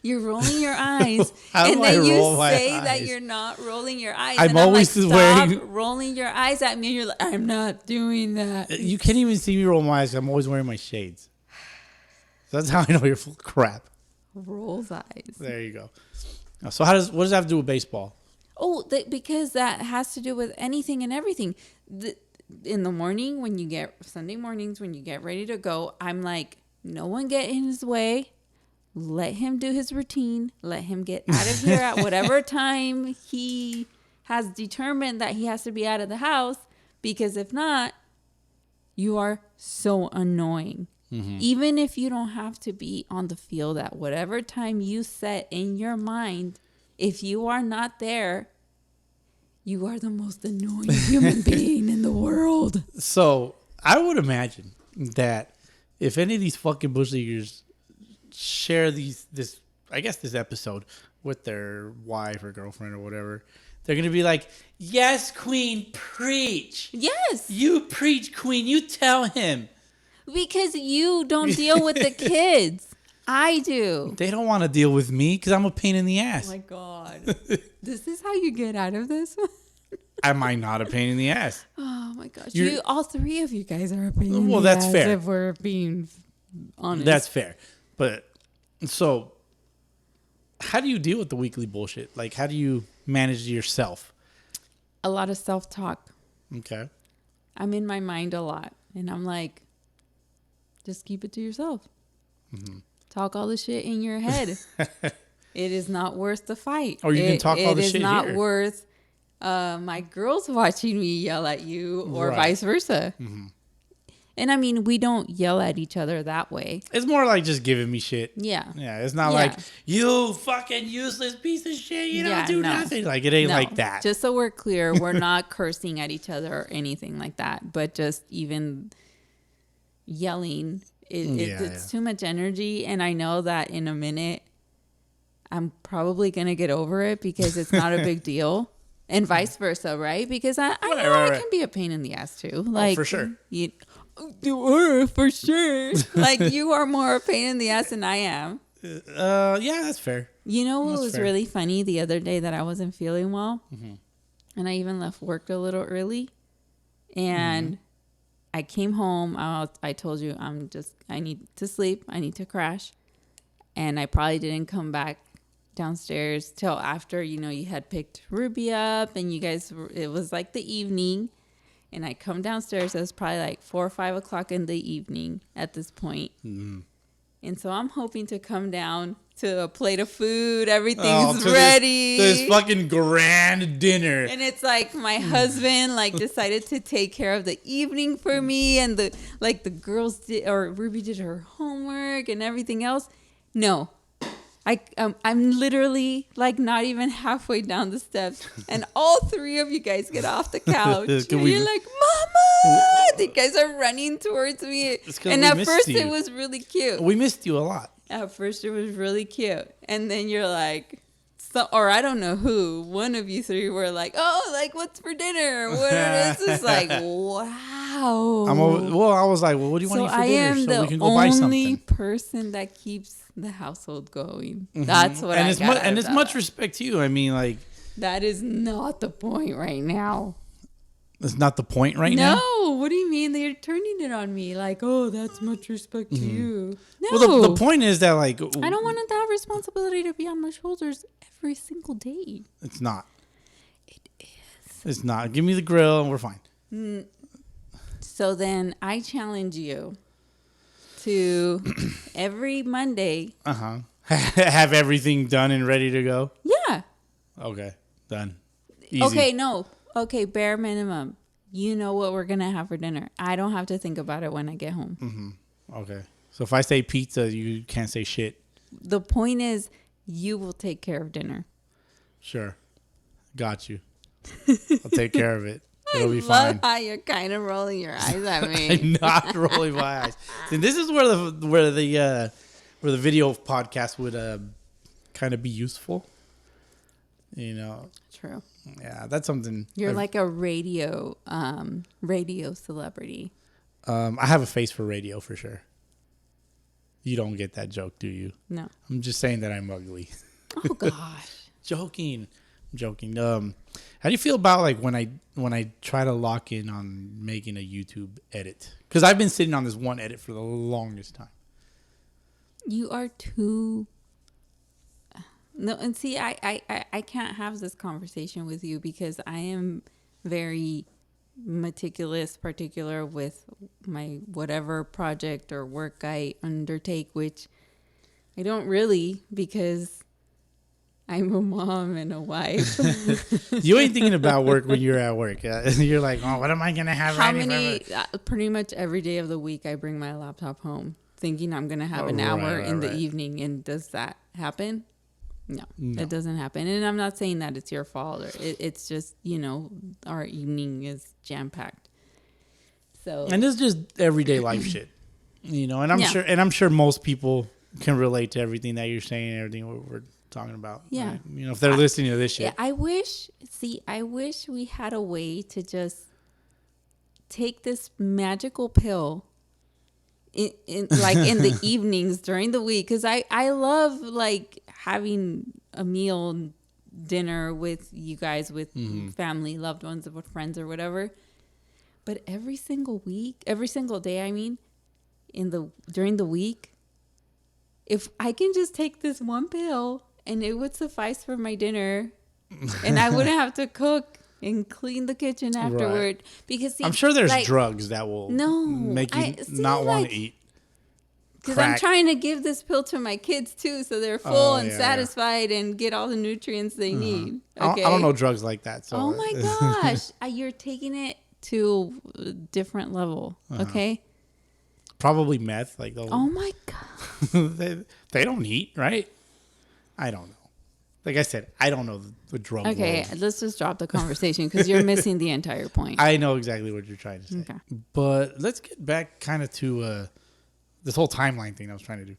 You're rolling your eyes, and then you say that you're not rolling your eyes. I'm always like, wearing rolling your eyes at me. And you're like, I'm not doing that. You can't even see me roll my eyes. I'm always wearing my shades. So that's how I know you're full of crap. Rolls eyes. There you go. So what does that have to do with baseball? Oh, because that has to do with anything and everything. In the morning, Sunday mornings, when you get ready to go, I'm like, no one get in his way. Let him do his routine. Let him get out of here at whatever time he has determined that he has to be out of the house. Because if not, you are so annoying. Even if you don't have to be on the field at whatever time you set in your mind, if you are not there, you are the most annoying human being in the world. So I would imagine that if any of these fucking bush leaguers share this episode with their wife or girlfriend or whatever, they're gonna be like, yes, queen, preach. Yes, you preach, queen. You tell him, because you don't deal with the kids. I do. They don't want to deal with me because I'm a pain in the ass. Oh my god. This is how you get out of this. Am I not a pain in the ass? Oh my gosh, all three of you guys are a pain in the that's ass. fair. If we're being honest, that's fair. But so, how do you deal with the weekly bullshit? Like, how do you manage yourself? A lot of self-talk. Okay. I'm in my mind a lot, and I'm like, just keep it to yourself. Talk all the shit in your head. It is not worth the fight. Or you can talk all the shit here. It is not worth my girls watching me yell at you, or vice versa. And I mean, we don't yell at each other that way. It's more like just giving me shit. Yeah. Yeah. It's not like, you fucking useless piece of shit. You don't do nothing. Like, it ain't like that. Just so we're clear, we're not cursing at each other or anything like that. But just even yelling, it's too much energy. And I know that in a minute, I'm probably going to get over it because it's not a big deal. And vice versa, right? Because I know I can be a pain in the ass too. Like, for sure. You are, for sure. Like, you are more a pain in the ass than I am. Yeah, that's fair. You know what was really funny the other day that I wasn't feeling well? Mm-hmm. And I even left work a little early. And I came home. I told you, I need to sleep. I need to crash. And I probably didn't come back downstairs till after, you had picked Ruby up and you guys, it was like the evening. And I come downstairs. It was probably like 4 or 5 o'clock in the evening at this point. Mm. And so I'm hoping to come down to a plate of food. Everything's ready. This fucking grand dinner. And it's like my husband decided to take care of the evening for me. And the girls did, or Ruby did her homework and everything else. No. I'm literally not even halfway down the steps, and all three of you guys get off the couch. And you're like, Mama! The guys are running towards me. And at first it was really cute. We missed you a lot. At first it was really cute. And then you're like, or I don't know who, one of you three were like, oh, what's for dinner? What is this? Like, wow. I was like, well, what do you want to eat for dinner? So we can go buy something. I am the only person that keeps the household going. Mm-hmm. That's what I got. And it's much respect to you. I mean, that is not the point right now. It's not the point right now? No. What do you mean? They're turning it on me like, oh, that's much respect to you. No. Well, the point is that, I don't want that responsibility to be on my shoulders every single day. It's not. It is. It's not. Give me the grill and we're fine. So then I challenge you to every Monday. Have everything done and ready to go? Yeah. Okay. Done. Easy. Okay, no. Okay, bare minimum. You know what we're going to have for dinner. I don't have to think about it when I get home. Mm-hmm. Okay. So if I say pizza, you can't say shit. The point is, you will take care of dinner. Sure. Got you. I'll take care of it. It'll be fine. I love how you're kind of rolling your eyes at me. I'm not rolling my eyes. See, this is where the video podcast would kind of be useful. True. Yeah, that's something. You're like a radio celebrity. I have a face for radio for sure. You don't get that joke, do you? No. I'm just saying that I'm ugly. Oh gosh. Joking. How do you feel about when I try to lock in on making a YouTube edit? Because I've been sitting on this one edit for the longest time. You are too. No, and see, I can't have this conversation with you because I am very meticulous, particular with my whatever project or work I undertake, which I don't really because I'm a mom and a wife. You ain't thinking about work when you're at work. You're like, oh, what am I going to have? Pretty much every day of the week, I bring my laptop home thinking I'm going to have an hour in the evening. And does that happen? No, it doesn't happen. And I'm not saying that it's your fault. Or it's just, our evening is jam-packed. So, and it's just everyday life shit, and I'm sure most people can relate to everything that you're saying and everything we're talking about. Yeah. Right? If they're listening to this shit. Yeah, I wish we had a way to just take this magical pill in the evenings during the week. Cause I love having a meal, dinner with you guys, with family, loved ones, with friends or whatever. But every single day, during the week, if I can just take this one pill and it would suffice for my dinner and I wouldn't have to cook and clean the kitchen afterward. Right. Because I'm sure there's drugs that will make you not want to eat. Because I'm trying to give this pill to my kids too, so they're full and satisfied and get all the nutrients they need. Okay? I don't know drugs like that. So. Oh my gosh. You're taking it to a different level. Okay. Probably meth. Like Oh my God. they don't eat, right? I don't know. Like I said, I don't know the drug Okay, world. let's just drop the conversation because you're missing the entire point. I know exactly what you're trying to say. Okay. But let's get back kind of to this whole timeline thing I was trying to do.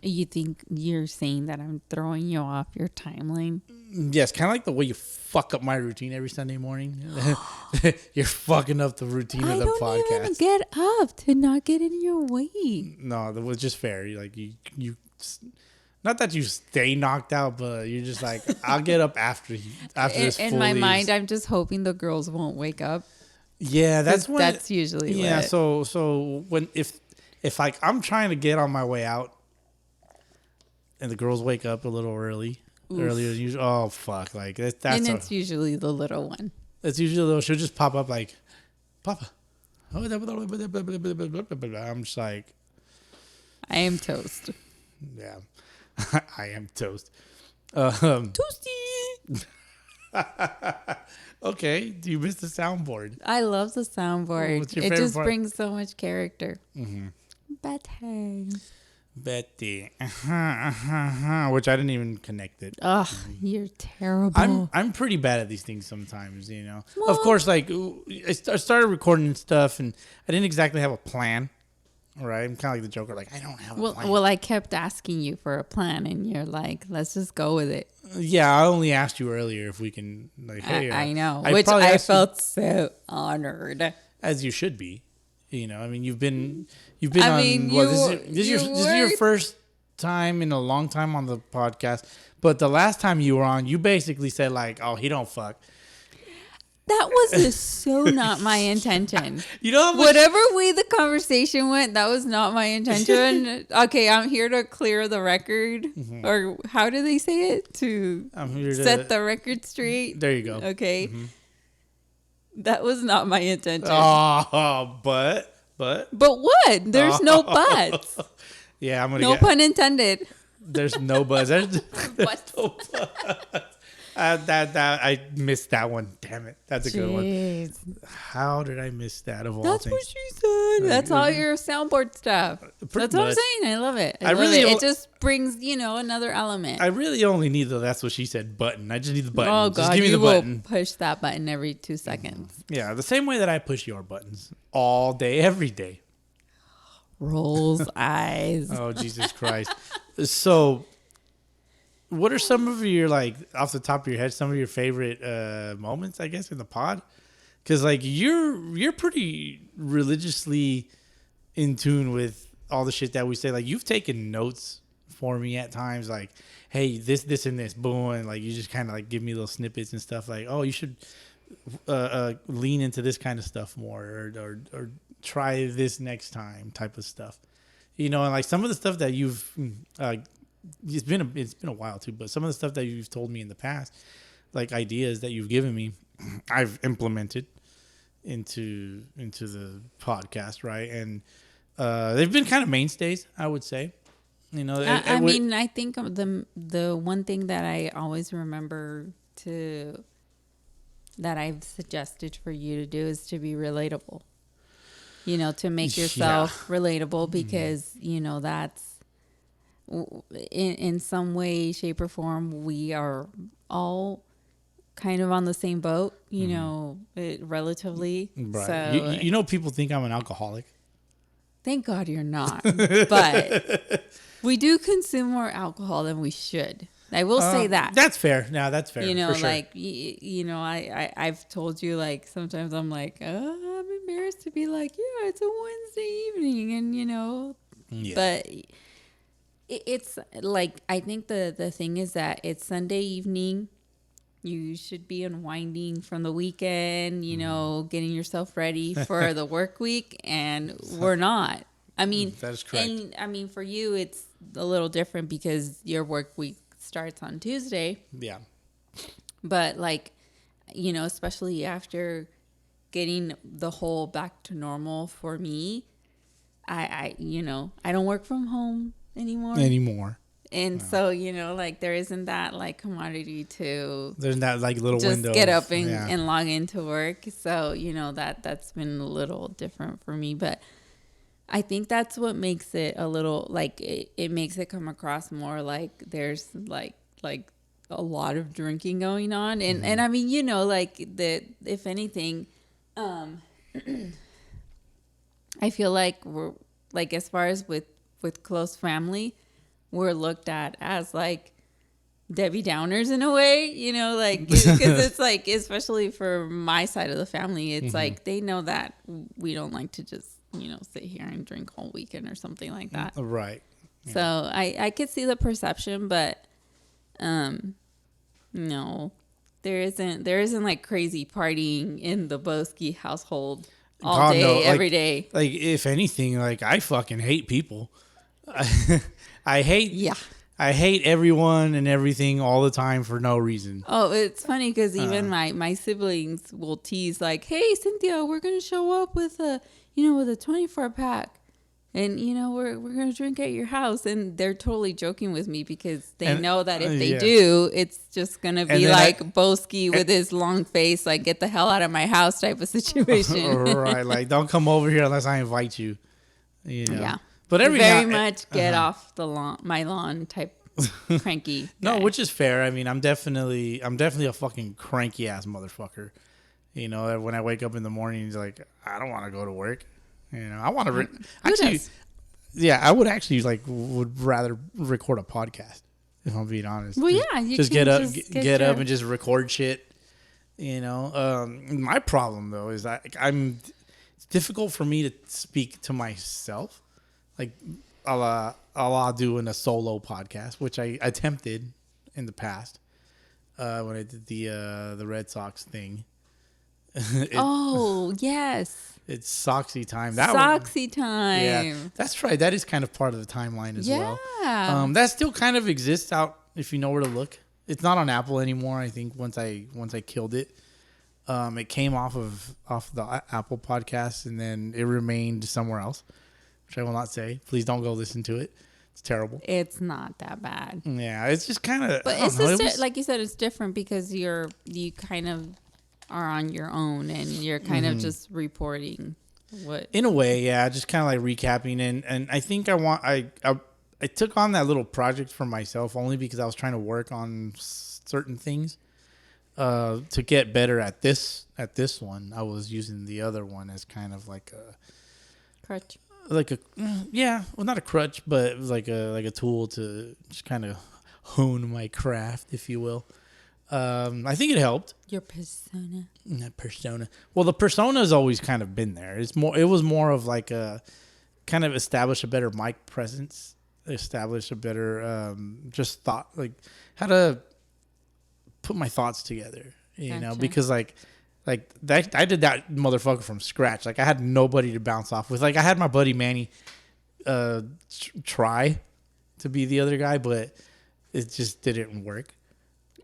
You think you're saying that I'm throwing you off your timeline? Yes, kind of like the way you fuck up my routine every Sunday morning. You're fucking up the routine of the podcast. I don't even get up to not get in your way. No, that was just fair. Like you, not that you stay knocked out, but you're just like, I'll get up after this. In my mind, I'm just hoping the girls won't wake up. Yeah, that's usually yeah. lit. So when if like I'm trying to get on my way out, and the girls wake up a little earlier than usual. Oh fuck! Like that's and it's usually the little one. It's usually little. She'll just pop up like, Papa. I'm just like, I am toast. Yeah, I am toast. Toasty. Okay, you missed the soundboard. I love the soundboard. What's your It favorite just part? brings so much character. Mm-hmm. Betty. Betty, which I didn't even connect it. Ugh, you're terrible. I'm pretty bad at these things sometimes, you know. Well, of course, like I started recording stuff, and I didn't exactly have a plan. All right, I'm kind of like the Joker. Like I don't have a plan. Well, I kept asking you for a plan, and you're like, "Let's just go with it." Yeah, I only asked you earlier if we can. Like, hey, I know, I which probably I asked you- felt so honored. as you should be. You know, I mean, you've been I on. mean, What, you this is your were- first time in a long time on the podcast. But the last time you were on, you basically said like, "Oh, he don't fuck." That was just so not my intention. You know, how much- Whatever way the conversation went, that was not my intention. Okay, I'm here to clear the record, or how do they say it? I'm here to Set the record straight. There you go. Okay, that was not my intention. Oh, but But what? There's no buts. yeah, I'm gonna No get. pun intended. There's no buzz. There's What? no buzz. That I missed that one. Damn it, that's a good one. Jeez. How did I miss that of all That's things? what she said. That's all your soundboard stuff. That's what I'm much. saying. I love it. I I love really it. don't- It just brings, another element. I really only need the "that's what she said" button. I just need the button. Oh Just God, give me you the will button. push that button every 2 seconds. Yeah, the same way that I push your buttons all day, every day. Rolls eyes. Oh, Jesus Christ. So, what are some of your, like, off the top of your head, some of your favorite moments, I guess, in the pod? Because, like, you're pretty religiously in tune with all the shit that we say. Like, you've taken notes for me at times, like, hey, this, and this, boom, and, like, you just kind of, like, give me little snippets and stuff, like, oh, you should lean into this kind of stuff more, or try this next time type of stuff. And, like, some of the stuff that you've... it's been a while too, but some of the stuff that you've told me in the past, like ideas that you've given me, I've implemented into the podcast, right? And they've been kind of mainstays, I would say. I mean, I think the one thing that I always remember that I've suggested for you to do is to be relatable. To make yourself relatable, because that's in some way, shape, or form, we are all kind of on the same boat, relatively. right. So People think I'm an alcoholic. thank God you're not. But we do consume more alcohol than we should. I will say that. That's fair. No, that's fair. For sure. Like, I've told you, like, sometimes I'm like, I'm embarrassed to be like, yeah, it's a Wednesday evening. And, Yeah. but it's like, I think the thing is that it's Sunday evening. You should be unwinding from the weekend, getting yourself ready for the work week. And we're not. I mean, that is correct. And I mean, for you, it's a little different because your work week starts on Tuesday. Yeah. But like, especially after getting the whole back to normal for me, I don't work from home anymore. And so, like there isn't that like commodity to There's that like little just window. get up and log into work. So, that's been a little different for me. But I think that's what makes it a little like it makes it come across more like there's like a lot of drinking going on. And I mean, like if anything, I feel like we're like as far as with close family, we're looked at as like Debbie Downers in a way, like because it's like, especially for my side of the family, it's like they know that we don't like to just sit here and drink all weekend or something like that. Right. Yeah. So I could see the perception, but no, there isn't like crazy partying in the Bowski household all day, no. Every day. Like if anything, like I fucking hate people. I hate everyone and everything all the time for no reason. Oh, it's funny because even my siblings will tease like, "Hey, Cynthia, we're gonna show up with a 24-pack, and we're gonna drink at your house." And they're totally joking with me because they know that if they do, it's just gonna be like Bowski with his long face, like "Get the hell out of my house" type of situation. Right, like don't come over here unless I invite you. Yeah. But very much get off my lawn type cranky. No, guy. which is fair. I mean, I'm definitely a fucking cranky ass motherfucker. When I wake up in the morning, it's like I don't want to go to work. I want to actually. Yeah, I would actually would rather record a podcast if I'm being honest. Well, yeah, you just can get up, get up and just record shit. My problem though is that it's difficult for me to speak to myself. Like a la doing a solo podcast, which I attempted in the past when I did the Red Sox thing. Yes. It's Soxy time. Soxy time. Yeah, that's right. That is kind of part of the timeline as well. Yeah. That still kind of exists out if you know where to look. It's not on Apple anymore. I think once I killed it, it came off the Apple podcast and then it remained somewhere else, which I will not say. Please don't go listen to it. It's terrible. It's not that bad. Yeah, it's just kind of. But it's just like you said, it's different because you kind of are on your own and you're kind of just reporting what. In a way, yeah, just kind of like recapping and I think I took on that little project for myself only because I was trying to work on certain things to get better at this one. I was using the other one as kind of like a crutch. Like not a crutch, but it was like a tool to just kind of hone my craft, if you will. I think it helped. Your persona. That persona. Well, the persona's always kind of been there. It was more of like a kind of establish a better mic presence, establish a better just thought, like how to put my thoughts together. Because like that, I did that motherfucker from scratch. Like I had nobody to bounce off with. Like I had my buddy Manny try to be the other guy, but it just didn't work.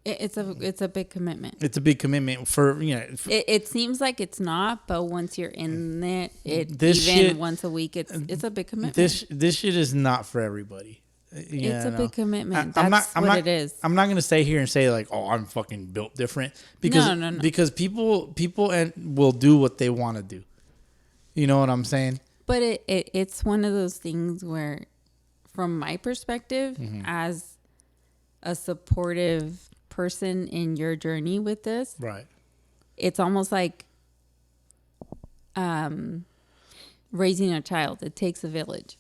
It's a big commitment. It's a big commitment for It seems like it's not, but once you're in it, once a week, it's a big commitment. This shit is not for everybody. It's a big commitment. That's what it is. I'm not gonna stay here and say like, oh, I'm fucking built different because no. Because people will do what they want to do. You know what I'm saying? But it's one of those things where, from my perspective, as a supportive person in your journey with this, right? It's almost like raising a child. It takes a village.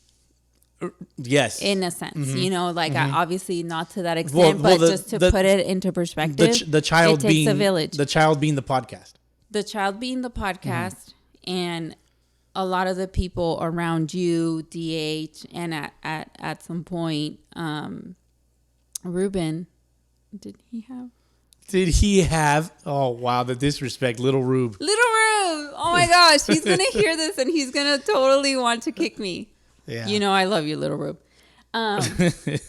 Yes, in a sense, obviously not to that extent, but just to put it into perspective, the child it takes being a village. The child being the podcast. The child being the podcast, and a lot of the people around you, DH, and at some point, Ruben. Did he have? Oh wow, the disrespect, little Rube. Oh my gosh, he's gonna hear this and he's gonna totally want to kick me. Yeah, I love you, little Rube. The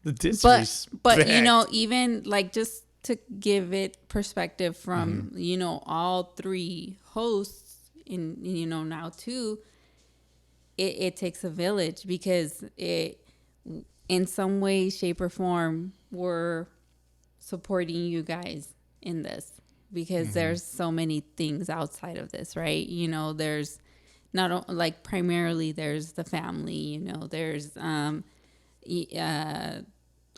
disrespect. But even like just to give it perspective from all three hosts in now too. It takes a village because in some way, shape, or form, we're supporting you guys in this, because there's so many things outside of this, right? You know, there's not like primarily there's the family, you know, there's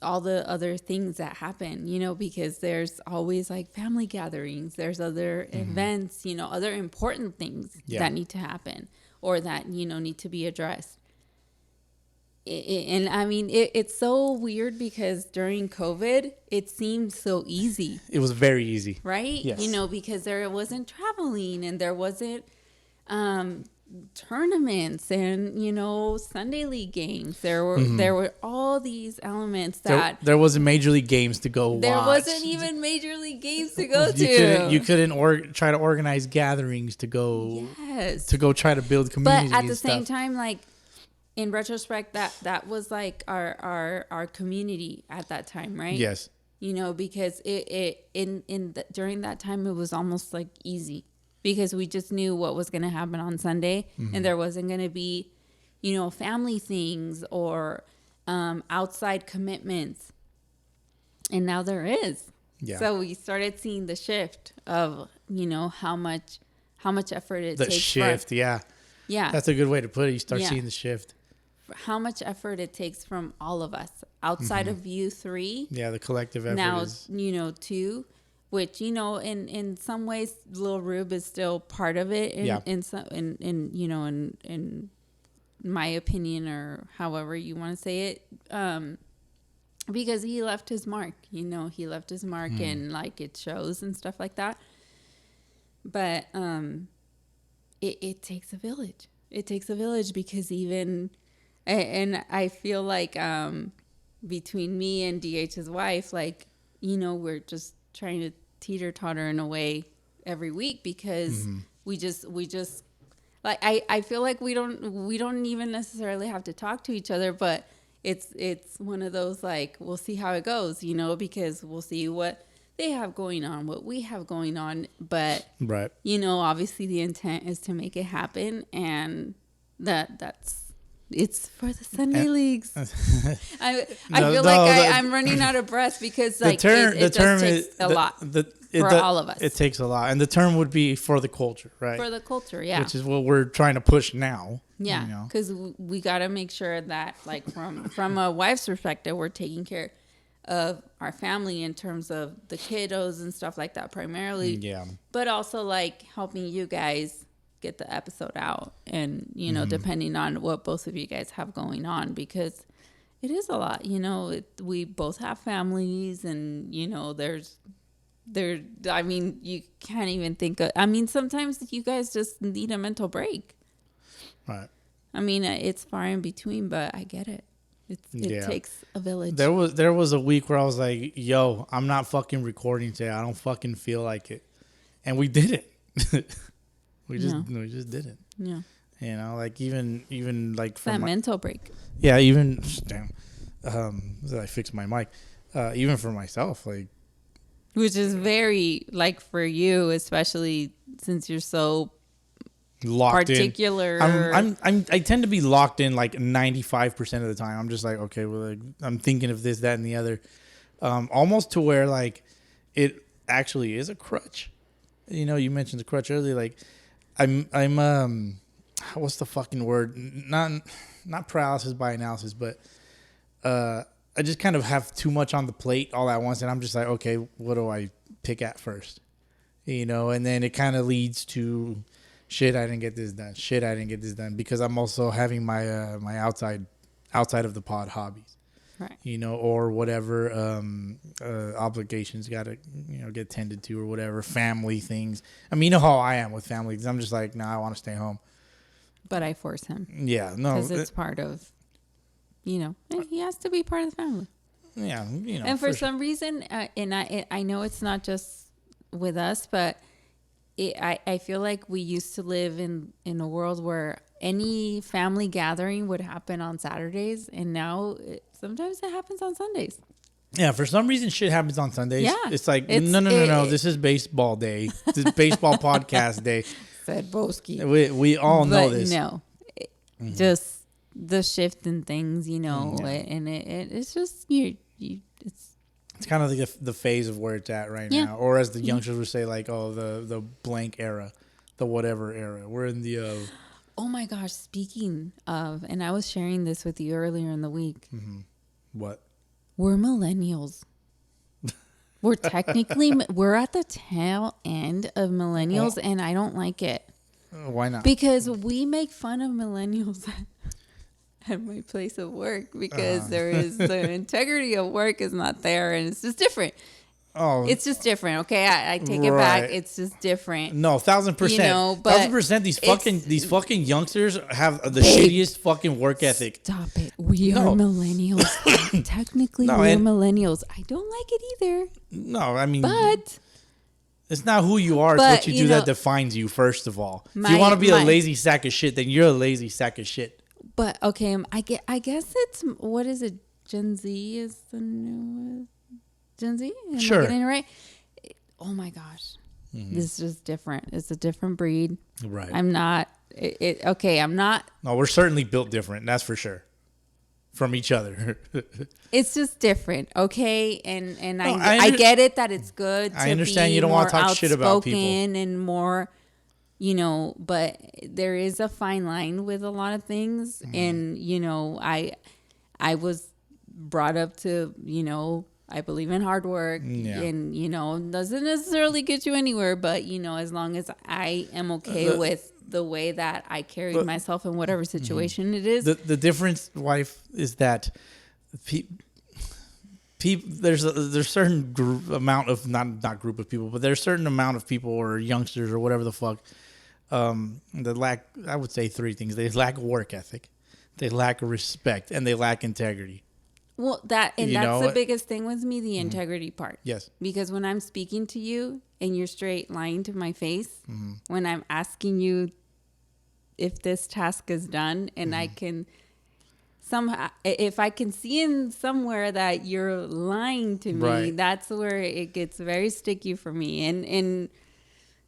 all the other things that happen, you know, because there's always like family gatherings, there's other events, you know, other important things that need to happen or that, you know, need to be addressed. And I mean, it's so weird because during COVID, it seemed so easy. It was very easy. Right? Yes. You know, because there wasn't traveling and there wasn't tournaments and, you know, Sunday league games. There were all these elements that there wasn't major league games to go watch. There wasn't even major league games to go to. You couldn't try to organize gatherings to go to go try to build community. But at the same time, like, in retrospect, that was like our community at that time, right? Yes. You know, because during that time, it was almost like easy because we just knew what was going to happen on Sunday, and there wasn't going to be, you know, family things or outside commitments, and now there is. Yeah. So we started seeing the shift of, you know, how much effort it takes. The shift, yeah. That's a good way to put it. You start seeing the shift. How much effort it takes from all of us outside of you three. Yeah, the collective effort. Now, you know, two, which, you know, in some ways, Lil Rube is still part of it. In you know, in my opinion, or however you want to say it, because he left his mark. You know, he left his mark, and like it shows and stuff like that. But it takes a village. It takes a village because even. And I feel like between me and DH's wife, like, you know, we're just trying to teeter-totter in a way every week because we just like I feel like we don't even necessarily have to talk to each other, but it's one of those like we'll see how it goes, you know, because we'll see what they have going on, what we have going on, but right, you know, obviously the intent is to make it happen, and that's. It's for the Sunday leagues. I feel like I'm running out of breath because like it just takes a lot for all of us. It takes a lot, and the term would be for the culture, right? For the culture, yeah. Which is what we're trying to push now. Yeah, because we got to make sure that, like, from a wife's perspective, we're taking care of our family in terms of the kiddos and stuff like that primarily. Yeah. But also like helping you guys get the episode out, and you know, depending on what both of you guys have going on, because it is a lot, you know. We both have families, and you know, I mean, you can't even think of, I mean, sometimes you guys just need a mental break. Right. I mean, it's far in between, but I get it. It takes a village. There was a week where I was like, yo, I'm not fucking recording today. I don't fucking feel like it. And we did it. We just did it. Yeah. You know, like even like from that mental break. Yeah, even damn. I fixed my mic. Even for myself, like, which is very like for you, especially since you're so locked particular. I tend to be locked in like 95% of the time. I'm just like, okay, well, like, I'm thinking of this, that, and the other, almost to where like it actually is a crutch. You know, you mentioned the crutch earlier. Like, I'm what's the fucking word? Not paralysis by analysis, but I just kind of have too much on the plate all at once, and I'm just like, okay, what do I pick at first? You know, and then it kind of leads to shit, I didn't get this done. Shit, I didn't get this done, because I'm also having my my outside of the pod hobbies. Right. You know, or whatever obligations got to, you know, get tended to, or whatever, family things. I mean, you know how I am with family, because I'm just like, nah, I want to stay home. But I force him. Yeah, no. Because it's part of, you know, he has to be part of the family. Yeah, you know. And for some reason, and I know it's not just with us, but I feel like we used to live in a world where any family gathering would happen on Saturdays, and now sometimes it happens on Sundays. Yeah, for some reason, shit happens on Sundays. Yeah, it's like no. This is baseball day. This is baseball podcast day. Said Bowski. We all know this. No, just the shift in things, you know, and it's just it's kind of like the phase of where it's at right now, or as the youngsters would say, like, oh, the blank era, the whatever era. We're in the. Oh my gosh! Speaking of, and I was sharing this with you earlier in the week. Mm-hmm. What? We're millennials. We're technically we're at the tail end of millennials, and I don't like it. Why not? Because we make fun of millennials at my place of work because there is the integrity of work is not there, and it's just different. Oh, it's just different. Okay, I take it back. It's just different. No, 1,00000%. You know, but 1,000%. These fucking youngsters have the shittiest fucking work ethic. Stop it. We are millennials. Technically, we're millennials. I don't like it either. No, I mean, but it's not who you are. It's what you do that defines you. First of all, if you want to be a lazy sack of shit, then you're a lazy sack of shit. But okay, I guess it's what is it? Gen Z is the newest. Gen Z? Am I getting it right? Oh my gosh. Mm-hmm. This is just different. It's a different breed. Right. I'm not. I'm not. No, we're certainly built different. That's for sure. From each other. It's just different. Okay. And I get it that it's good. I understand you don't want to talk shit about people. And more, you know, but there is a fine line with a lot of things. Mm-hmm. And, you know, I was brought up to, you know, I believe in hard work and, you know, doesn't necessarily get you anywhere. But, you know, as long as I am okay with the way that I carried myself in whatever situation it is. The difference, wife, is that there's a certain amount of, not group of people, but there's a certain amount of people or youngsters or whatever the fuck that lack, I would say three things. They lack work ethic, they lack respect, and they lack integrity. Well, that's the biggest thing with me, the integrity part. Yes. Because when I'm speaking to you and you're straight lying to my face, when I'm asking you if this task is done and I can somehow, if I can see in somewhere that you're lying to me, that's where it gets very sticky for me. And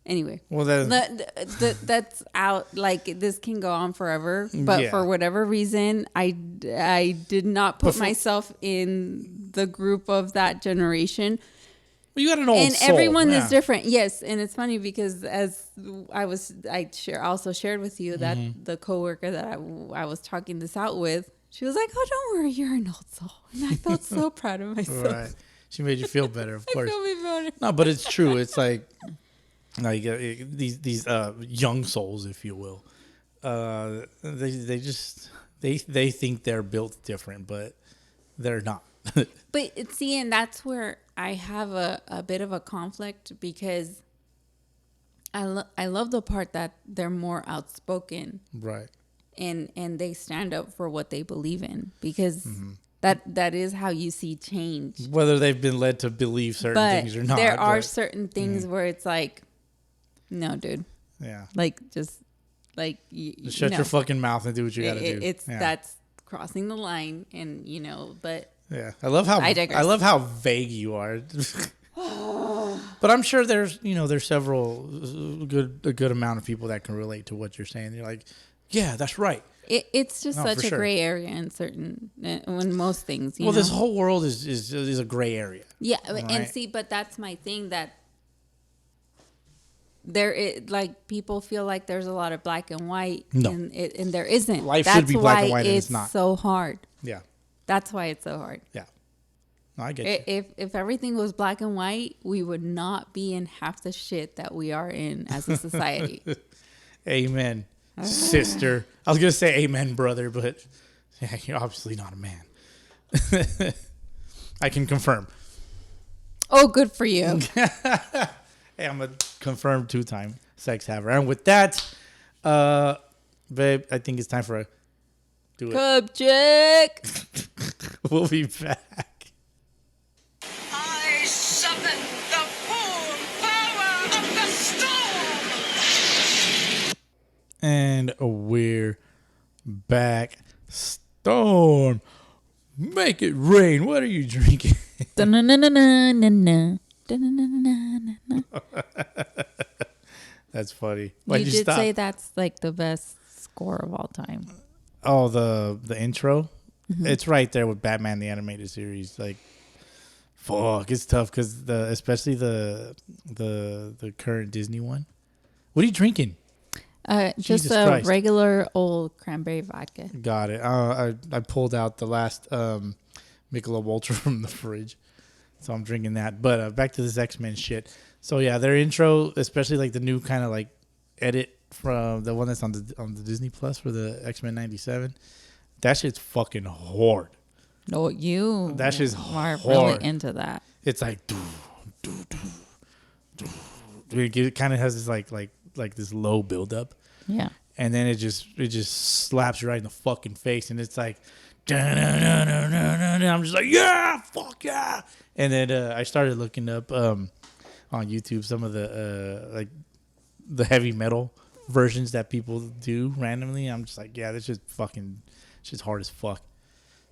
anyway, well, that's out. Like, this can go on forever, but for whatever reason, I did not put myself in the group of that generation. Well, you got an old and soul. Everyone is different. Yes, and it's funny because as I also shared with you that the coworker that I was talking this out with, she was like, "Oh, don't worry, you're an old soul," and I felt so proud of myself. Right, she made you feel better, of course. I feel better. No, but it's true. It's like. These young souls, if you will, they think they're built different, but they're not. But see, and that's where I have a bit of a conflict because I love the part that they're more outspoken, right? And they stand up for what they believe in because. That is how you see change. Whether they've been led to believe certain things or not. There are certain things where it's like, no, dude. Yeah. Like, just shut your fucking mouth and do what you got to do. That's crossing the line, and you know. But yeah, I love how vague you are. But I'm sure there's several a good amount of people that can relate to what you're saying. You're like, yeah, that's right. It's just such a gray area in certain, when most things. Well, this whole world is a gray area. Yeah, right? And see, but that's my thing that. Like, people feel like there's a lot of black and white, and there isn't. Life should be black and white, and it's not. It's so hard. Yeah, that's why it's so hard. Yeah, no, I get you. If everything was black and white, we would not be in half the shit that we are in as a society. Amen, sister. I was gonna say amen, brother, but yeah, you're obviously not a man. I can confirm. Oh, good for you. Hey, I'm a confirmed 2-time sex haver. And with that, babe, I think it's time for a do it. Cup check. We'll be back. I summon the full power of the storm. And we're back. Storm, make it rain. What are you drinking? That's funny. You did say that's like the best score of all time. Oh, the intro. It's right there with Batman the Animated Series. Like, fuck, it's tough because especially the current Disney one. What are you drinking? Just Jesus a Christ. regular old cranberry vodka. Got it. I pulled out the last Michelob Ultra from the fridge, so I'm drinking that. But back to this X-Men shit. So yeah, their intro, especially like the new kind of like edit from the one that's on the Disney Plus for the X-Men '97. That shit's fucking hard. No, you That shit's are hard. really into that. It's like, it kind of has this like this low buildup, Yeah. and then it just slaps you right in the fucking face, and it's like, I'm just like, yeah, fuck yeah. And then I started looking up on YouTube some of the like the heavy metal versions that people do randomly. I'm just like, yeah, this is fucking. She's hard as fuck.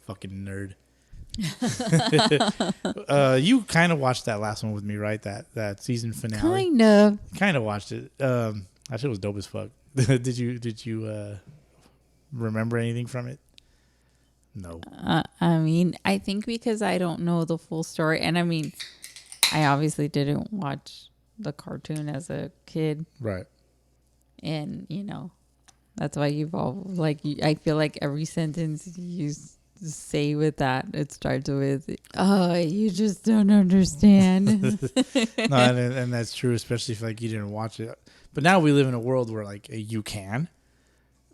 Fucking nerd. You kind of watched that last one with me, right? That season finale. Kind of. Kind of watched it. That shit was dope as fuck. Did you remember anything from it? No. I mean, I think because I don't know the full story, and I mean, I obviously didn't watch the cartoon as a kid, Right. and that's why you've all like. I feel like every sentence you say with that, it starts with, "Oh, you just don't understand." No, and that's true, especially if like you didn't watch it. But now we live in a world where like you can,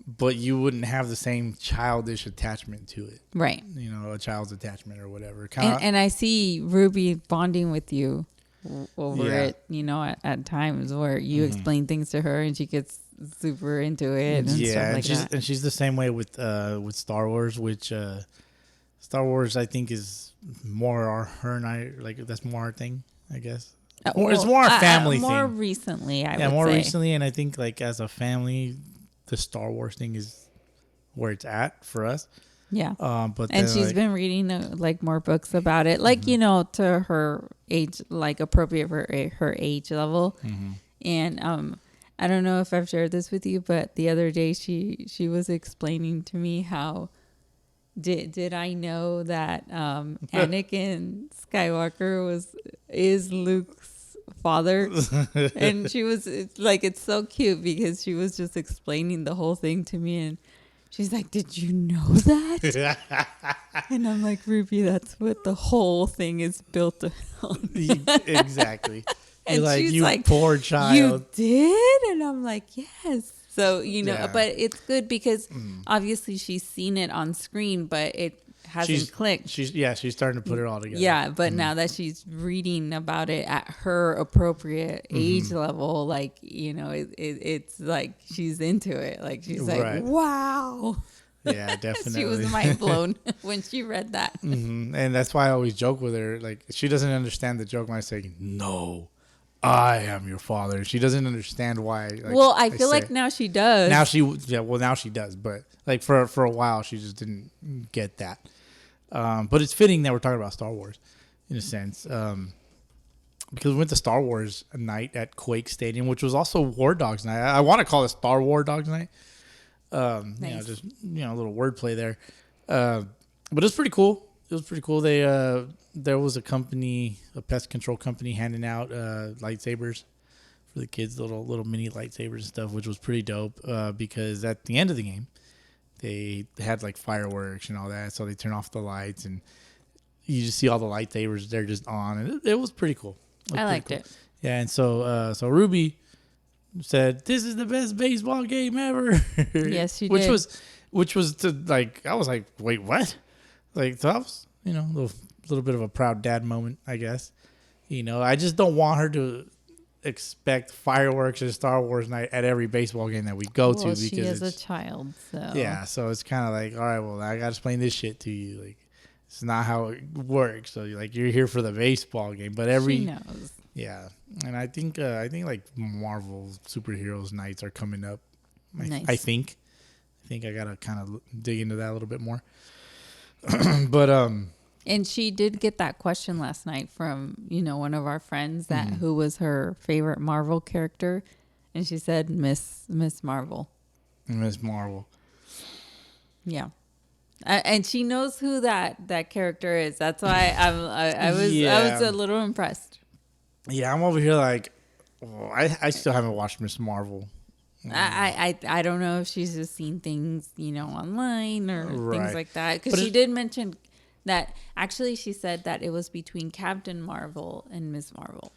but you wouldn't have the same childish attachment to it, Right. a child's attachment or whatever. And I see Ruby bonding with you over Yeah. it, at times where you explain things to her and she gets super into it and stuff like that. And she's the same way with Star Wars, which Star Wars I think is more her and I like that's more our thing, I guess. It's more a family thing. More recently, I would more say. recently, and I think like as a family, the Star Wars thing is where it's at for us. Yeah. But And then, she's like, been reading like more books about it, like to her age, like appropriate for her age level. And I don't know if I've shared this with you, but the other day she was explaining to me how did I know that Anakin Skywalker is Luke's father? And she was it's so cute because she was just explaining the whole thing to me, and she's like, "Did you know that?" And I'm like, "Ruby, that's what the whole thing is built on." Exactly. And You're like, she's you like, poor child. "You did?" And I'm like, "Yes." So, Yeah. but it's good because obviously she's seen it on screen, but it hasn't clicked. She's starting to put it all together. Yeah, but now that she's reading about it at her appropriate age level, like, it's like she's into it. Like, she's like, Right. wow. Yeah, definitely. She was mind blown when she read that. And that's why I always joke with her. Like, she doesn't understand the joke when I say, "No, I am your father." She doesn't understand why. Like, Well, I feel say like it. now she does. Now she does. But like for a while, she just didn't get that. But it's fitting that we're talking about Star Wars, in a sense, because we went to Star Wars night at Quake Stadium, which was also War Dogs night. I want to call it Star War Dogs night. Nice. Just a little wordplay there. But it's pretty cool. It was pretty cool. There was a pest control company, handing out lightsabers for the kids, little mini lightsabers and stuff, which was pretty dope. Because at the end of the game, they had like fireworks and all that, so they turn off the lights and you just see all the lightsabers. They're just on, and it was pretty cool. I liked it. Yeah, and so Ruby said, "This is the best baseball game ever." Yes, she which did. Which was to like, I was like, wait, what? Like, so that was, a little bit of a proud dad moment, I guess. I just don't want her to expect fireworks at Star Wars night at every baseball game that we go to, because she is a child, so yeah. So it's kind of like, all right, well, I got to explain this shit to you. Like, it's not how it works. So you're here for the baseball game, but she knows. yeah. And I think like Marvel superheroes nights are coming up. Nice. I think I gotta kind of dig into that a little bit more. But And she did get that question last night from, one of our friends that who was her favorite Marvel character, and she said Miss Marvel. Miss Marvel. Yeah. And she knows who that character is. That's why I was a little impressed. Yeah, I'm over here like, I still haven't watched Miss Marvel. I don't know if she's just seen things, online or Right. things like that. But Because she did mention that actually she said that it was between Captain Marvel and Ms. Marvel.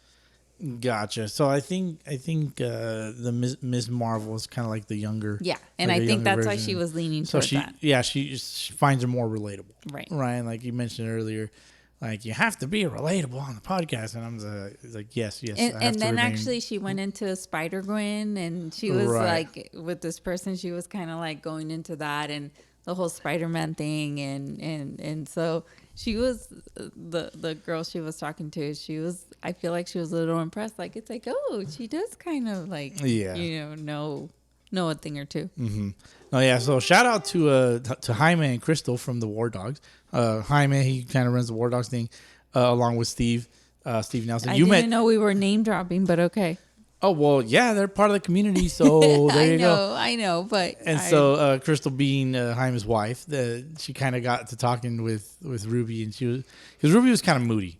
Gotcha. So I think the Ms. Marvel is kind of like the younger. Yeah, and like I the think younger that's why version. she was leaning So towards that. she finds her more relatable. Right. Right. Like you mentioned earlier, like you have to be relatable on the podcast, and I'm like yes. And then actually she went into Spider-Gwen, and she was like with this person, she was kind of like going into that and the whole Spider-Man thing, and so she was the girl she was talking to. I feel like she was a little impressed. Like it's like, oh, she does kind of like know a thing or two. Mm-hmm. Oh yeah. So shout out to Jaime and Crystal from the War Dogs. Jaime, he kind of runs the War Dogs thing along with Steve Nelson. I didn't know we were name dropping, but okay. Oh well, yeah, they're part of the community, so there you go. I know, but so Crystal, being Jaime's wife, she kind of got to talking with Ruby, and because Ruby was kind of moody.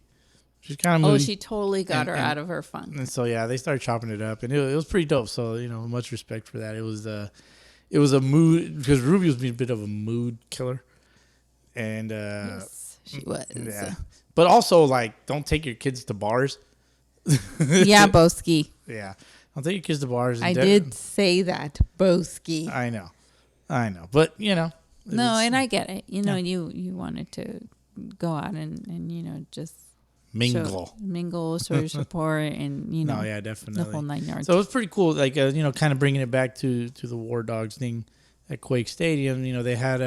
She's kind of moody. Oh, she totally got her out of her fun. And so yeah, they started chopping it up, and it was pretty dope. So much respect for that. It was a mood, because Ruby was being a bit of a mood killer, and yes, she was. Yeah, but also like, don't take your kids to bars. Yeah, Bowski. Yeah, don't take your kids to bars. I did say that, Bowski. I know, but no, and I get it. You wanted to go out and just mingle, show your support, and No, yeah, definitely the whole 9 yards. So it was pretty cool. Like kind of bringing it back to the War Dogs thing at Quake Stadium. They had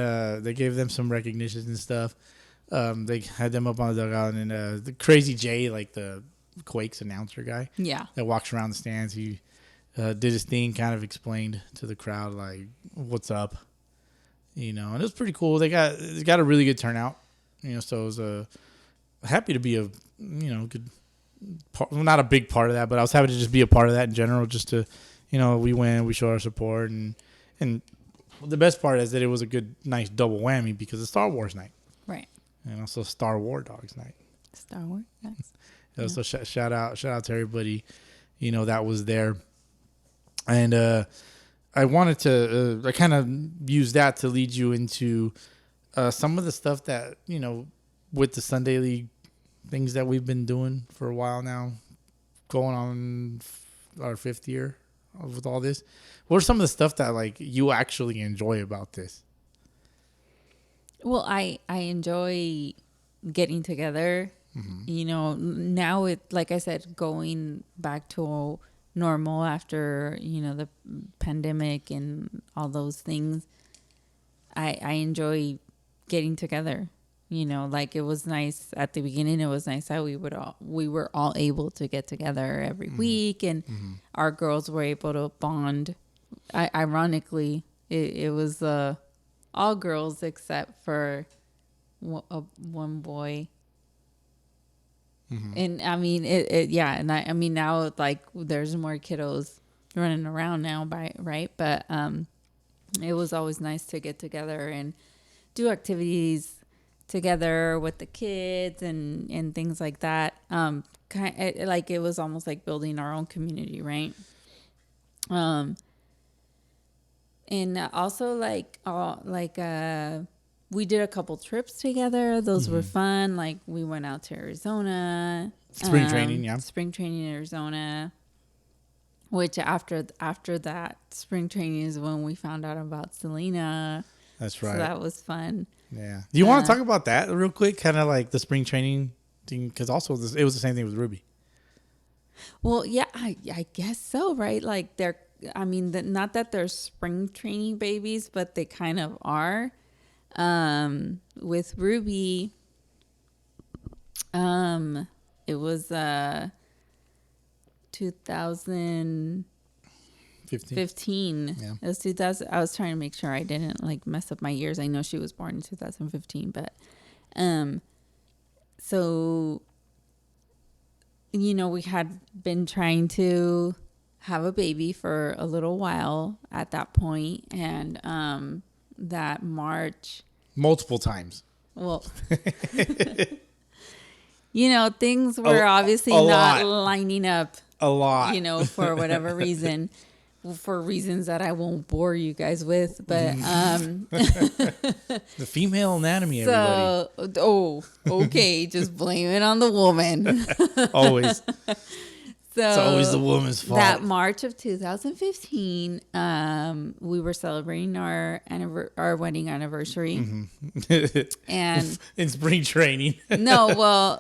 they gave them some recognitions and stuff. They had them up on the dugout, and the Crazy J, like the Quakes announcer guy, that walks around the stands, he did his thing, kind of explained to the crowd like what's up, and it was pretty cool. They got a really good turnout, so it was happy to be a good part, well, not a big part of that, but I was happy to just be a part of that in general, just to we win, we show our support, and the best part is that it was a good, nice double whammy because it's Star Wars night, right, and also Star War Dogs night. Star Wars, yes. So shout out to everybody, that was there, and I wanted to I kind of use that to lead you into some of the stuff that with the Sunday League things that we've been doing for a while now, going on our 5th year with all this. What are some of the stuff that like you actually enjoy about this? Well, I enjoy getting together. Mm-hmm. Now like I said, going back to normal after, the pandemic and all those things, I enjoy getting together. Like it was nice at the beginning. It was nice that we were all able to get together every week, and our girls were able to bond. Ironically, it was all girls except for one boy. Mm-hmm. And I mean, and I mean now like there's more kiddos running around now, right? But it was always nice to get together and do activities together with the kids and things like that. Like it was almost like building our own community, right? And also we did a couple trips together. Those were fun. Like we went out to Arizona. Spring training in Arizona. Which after that spring training is when we found out about Selena. That's right. So that was fun. Yeah. Do you want to talk about that real quick? Kind of like the spring training thing, because also it was the same thing with Ruby. Well, yeah, I guess so, right? Like not that they're spring training babies, but they kind of are. With Ruby, it was 2015. Yeah. It was 2000. I was trying to make sure I didn't like mess up my years. I know she was born in 2015, but so we had been trying to have a baby for a little while at that point, and that March, multiple times. well, things were obviously not lining up, a lot, for whatever reason, for reasons that I won't bore you guys with, but the female anatomy, everybody. Okay, just blame it on the woman. Always. So It's always the woman's fault. That March of 2015, we were celebrating our wedding anniversary, and in spring training. That's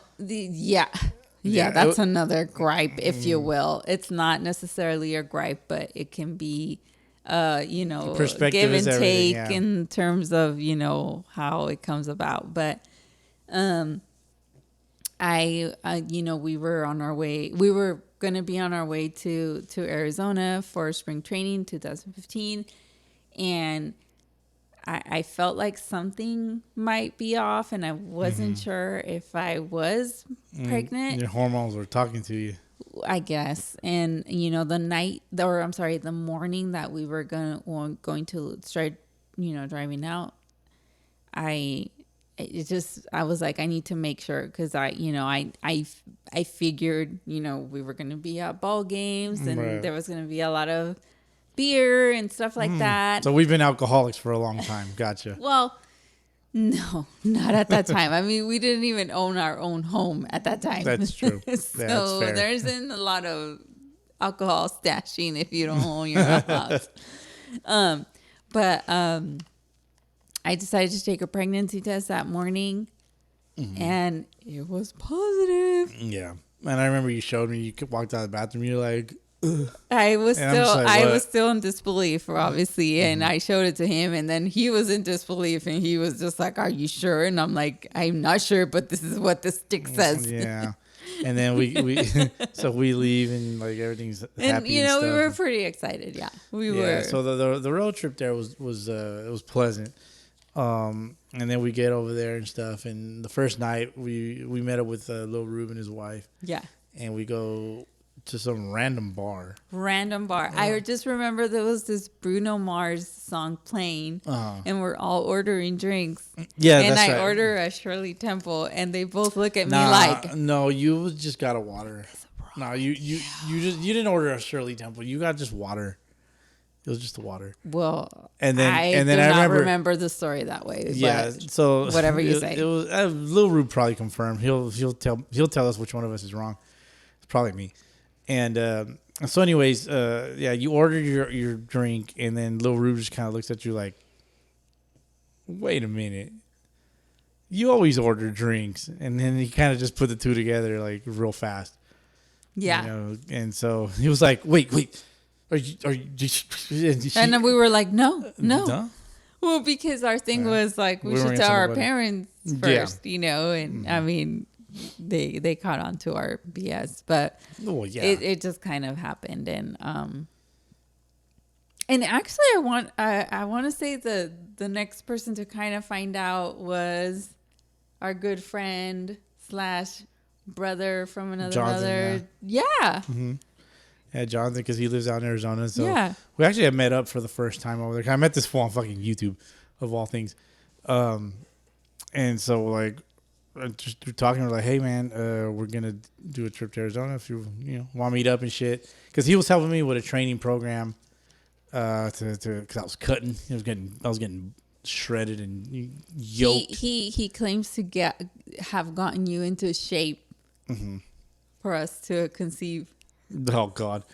another gripe, if you will. It's not necessarily a gripe, but it can be, perspective give and is take everything, in terms of how it comes about. But we were on our way. We were going to be on our way to Arizona for spring training 2015, and I felt like something might be off, and I wasn't sure if I was pregnant. Your hormones were talking to you, I guess. And the morning that we were going to start driving out, I was like, I need to make sure, because I figured we were going to be at ball games, and there was going to be a lot of beer and stuff like that. So we've been alcoholics for a long time. Gotcha. Well, no, not at that time. I mean, we didn't even own our own home at that time. That's true. So that's fair. there isn't a lot of alcohol stashing if you don't own your own house. But I decided to take a pregnancy test that morning, and it was positive. Yeah. And I remember you showed me, you walked out of the bathroom, you're like, ugh. I was And still in disbelief, obviously, and I showed it to him, and then he was in disbelief, and he was just like, "Are you sure?" And I'm like, "I'm not sure, but this is what the stick says." Yeah. And then we so we leave, and like everything's happy And and stuff. we were pretty excited. Yeah, we were. So the road trip there was it was pleasant. And then we get over there and stuff, and the first night we met up with Lil Rube and his wife. Yeah. And we go to some random bar. I just remember there was this Bruno Mars song playing, and we're all ordering drinks. Yeah, and that's I right. order a Shirley Temple, and they both look at me like, no, you just got a water. No, you didn't order a Shirley Temple. You got just water. It was just the water. Well, and then I do not remember, remember the story that way. Yeah, but so whatever you say. It was Lil Rube probably confirmed. He'll tell us which one of us is wrong. It's probably me. And so, anyways, you ordered your drink, and then Lil Rube just kind of looks at you like, "Wait a minute, you always order drinks," and then he kind of just put the two together like real fast. Yeah. And so he was like, "Wait, are you?" And then we were like, no. Duh? Well, because our thing was like, we should tell our parents first, and I mean, they caught on to our BS, but it just kind of happened. And actually I want to say the next person to kind of find out was our good friend / brother from another Jonathan, mother. Yeah. Mm-hmm. Yeah, Jonathan, because he lives out in Arizona. So yeah. We actually had met up for the first time over there. I met this fool on fucking YouTube, of all things. And so, like, just talking, we're like, hey, man, we're going to do a trip to Arizona if you want to meet up and shit. Because he was helping me with a training program because I was cutting. I was getting shredded and yoked. He claims to have gotten you into shape for us to conceive. Oh, God.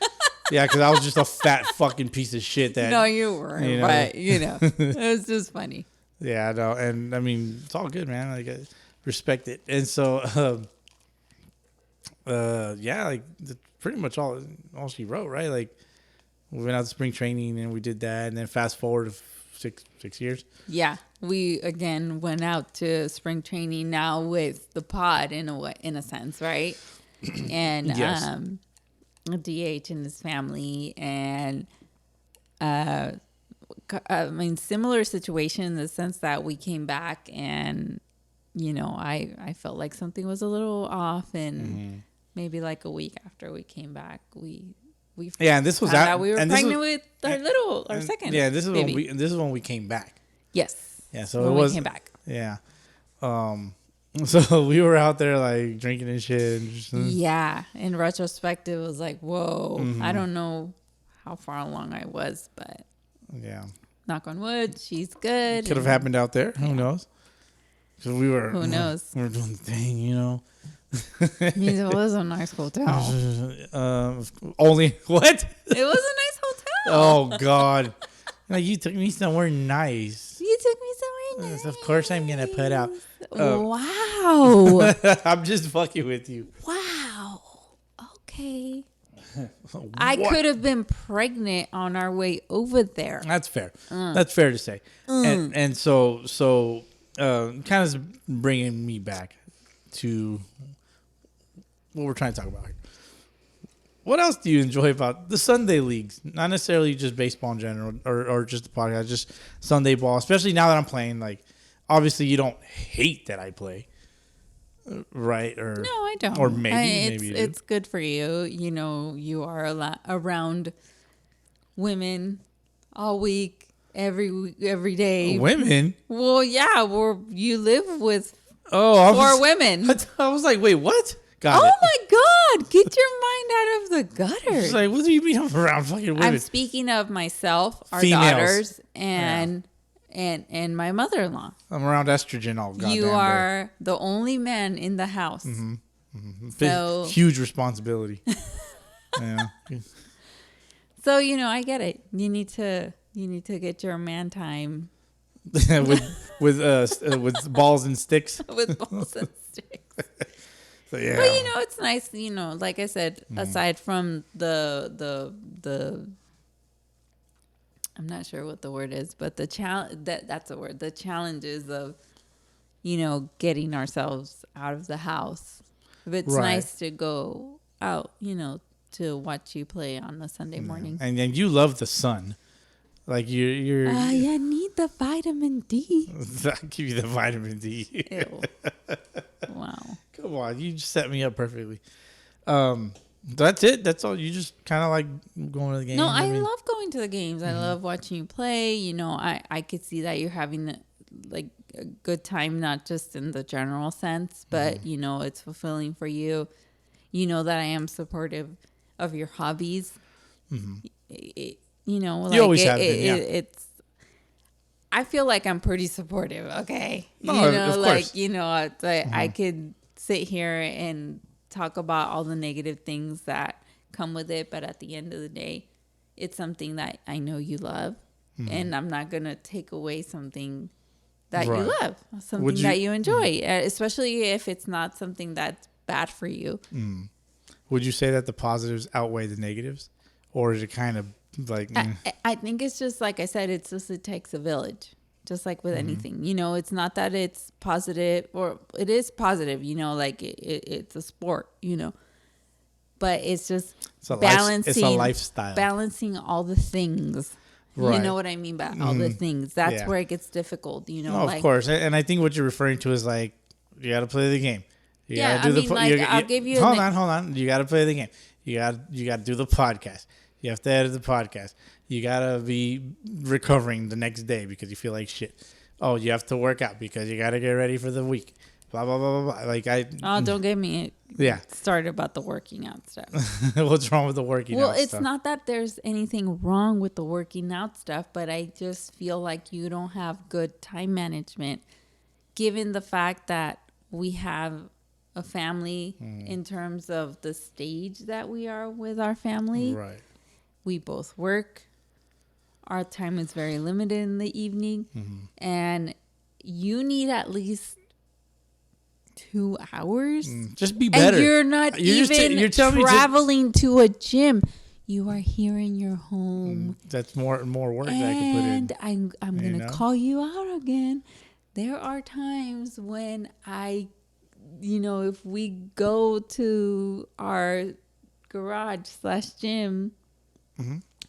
Yeah, because I was just a fat fucking piece of shit. That no, you weren't, but, it was just funny. Yeah, I know. And, I mean, it's all good, man. Like, I respect it. And so, like, that's pretty much all she wrote, right? Like, we went out to spring training, and we did that. And then fast forward to six years. Yeah. We, again, went out to spring training now with the pod in a sense, right? And, yes. DH and his family, and I mean, similar situation in the sense that we came back, and I felt like something was a little off, and maybe like a week after we came back, we and this was found out we were pregnant with our second. Yeah, this is baby. when we came back. Yes. Yeah, so when it was. we came back. Yeah. So we were out there like drinking and shit. And just, Yeah. In retrospect, it was like, whoa. Mm-hmm. I don't know how far along I was, but yeah. knock on wood, she's good. Could have happened out there. Who knows? Because we were. Who knows? We were doing the thing, you know. It was a nice hotel. Only what? It was a nice hotel. Oh God! Like you took me somewhere nice. You took me somewhere nice. Of course, I'm gonna put out. Wow. I'm just fucking with you. Wow. Okay. I What? could have been pregnant on our way over there. That's fair. That's fair to say. And so kind of bringing me back to what we're trying to talk about here. What else do you enjoy about the Sunday leagues? Not necessarily just baseball in general or just the podcast, just Sunday ball, especially now that I'm playing. Like, obviously, you don't hate that I play, right? Or No, I don't. Or maybe you do. It's good for you. You know, you are around women all week, every day. Women? Well, yeah, you live with Oh, four women. I was like, wait, what? Got Oh it. my God! Get your mind out of the gutter. It's like, what do you mean I'm around fucking women? I'm speaking of myself, our Females. daughters, and my mother-in-law. I'm around estrogen all goddamn You day. are the only man in the house. Big, So, huge responsibility. Yeah. so I get it. You need to get your man time with balls and sticks. with balls and sticks. So, yeah. But it's nice. Like I said, aside from the I'm not sure what the word is, but the that's a word. The challenges of getting ourselves out of the house. It's Right. nice to go out, to watch you play on a Sunday morning. And you love the sun. Like you're I need the vitamin D. I'll give you the vitamin D. Ew. Wow. Come on, you just set me up perfectly. That's it. That's all. You just kind of like going to the game. No, I love going to the games. I love watching you play. I could see that you're having a good time, not just in the general sense, but it's fulfilling for you. You know that I am supportive of your hobbies. You always have been, yeah. It's. I feel like I'm pretty supportive. Okay, No, of course. I could sit here and talk about all the negative things that come with it, but at the end of the day, it's something that I know you love, and I'm not gonna take away something that Right. you love, something that you enjoy, especially if it's not something that's bad for you. Would you say that the positives outweigh the negatives, or is it kind of like? I think it's just like I said. It's just it takes a village, just like with anything. It's not that it's positive, or it is positive. Like it's a sport. But it's just balancing. It's a lifestyle. Balancing all the things. Right. You know what I mean by all the things. That's Yeah. where it gets difficult. No, of course, and I think what you're referring to is like you got to play the game. You Yeah, gotta do I mean, like, I'll give you Hold on. You got to play the game. You got to do the podcast. You have to edit the podcast. You got to be recovering the next day because you feel like shit. Oh, you have to work out because you got to get ready for the week. Blah blah blah blah blah. Like don't get me started about the working out stuff. What's wrong with the working out Well, it's stuff? not that there's anything wrong with the working out stuff, but I just feel like you don't have good time management, given the fact that we have a family in terms of the stage that we are with our family. Right. We both work. Our time is very limited in the evening. And you need at least 2 hours. Just be better. And you're not you're telling me traveling to a gym. You are here in your home. that's more work that I can put in. And I'm going to call you out again. There are times when if we go to our garage /gym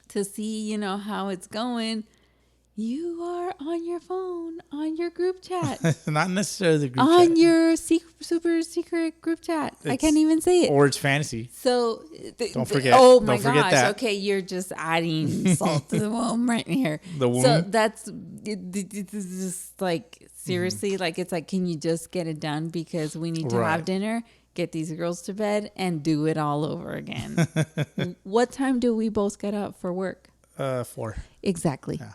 to see, how it's going, You are on your phone, on your group chat, Not necessarily the group on chat. your super secret group chat. I can't even say it. Or it's fantasy. So Don't forget. Oh my Don't forget gosh! that. Okay, you're just adding salt to the wound right here. The wound? So that's it's just like seriously, like it's like, can you just get it done because we need to Right. have dinner, get these girls to bed, and do it all over again. What time do we both get up for work? 4. Exactly. Yeah.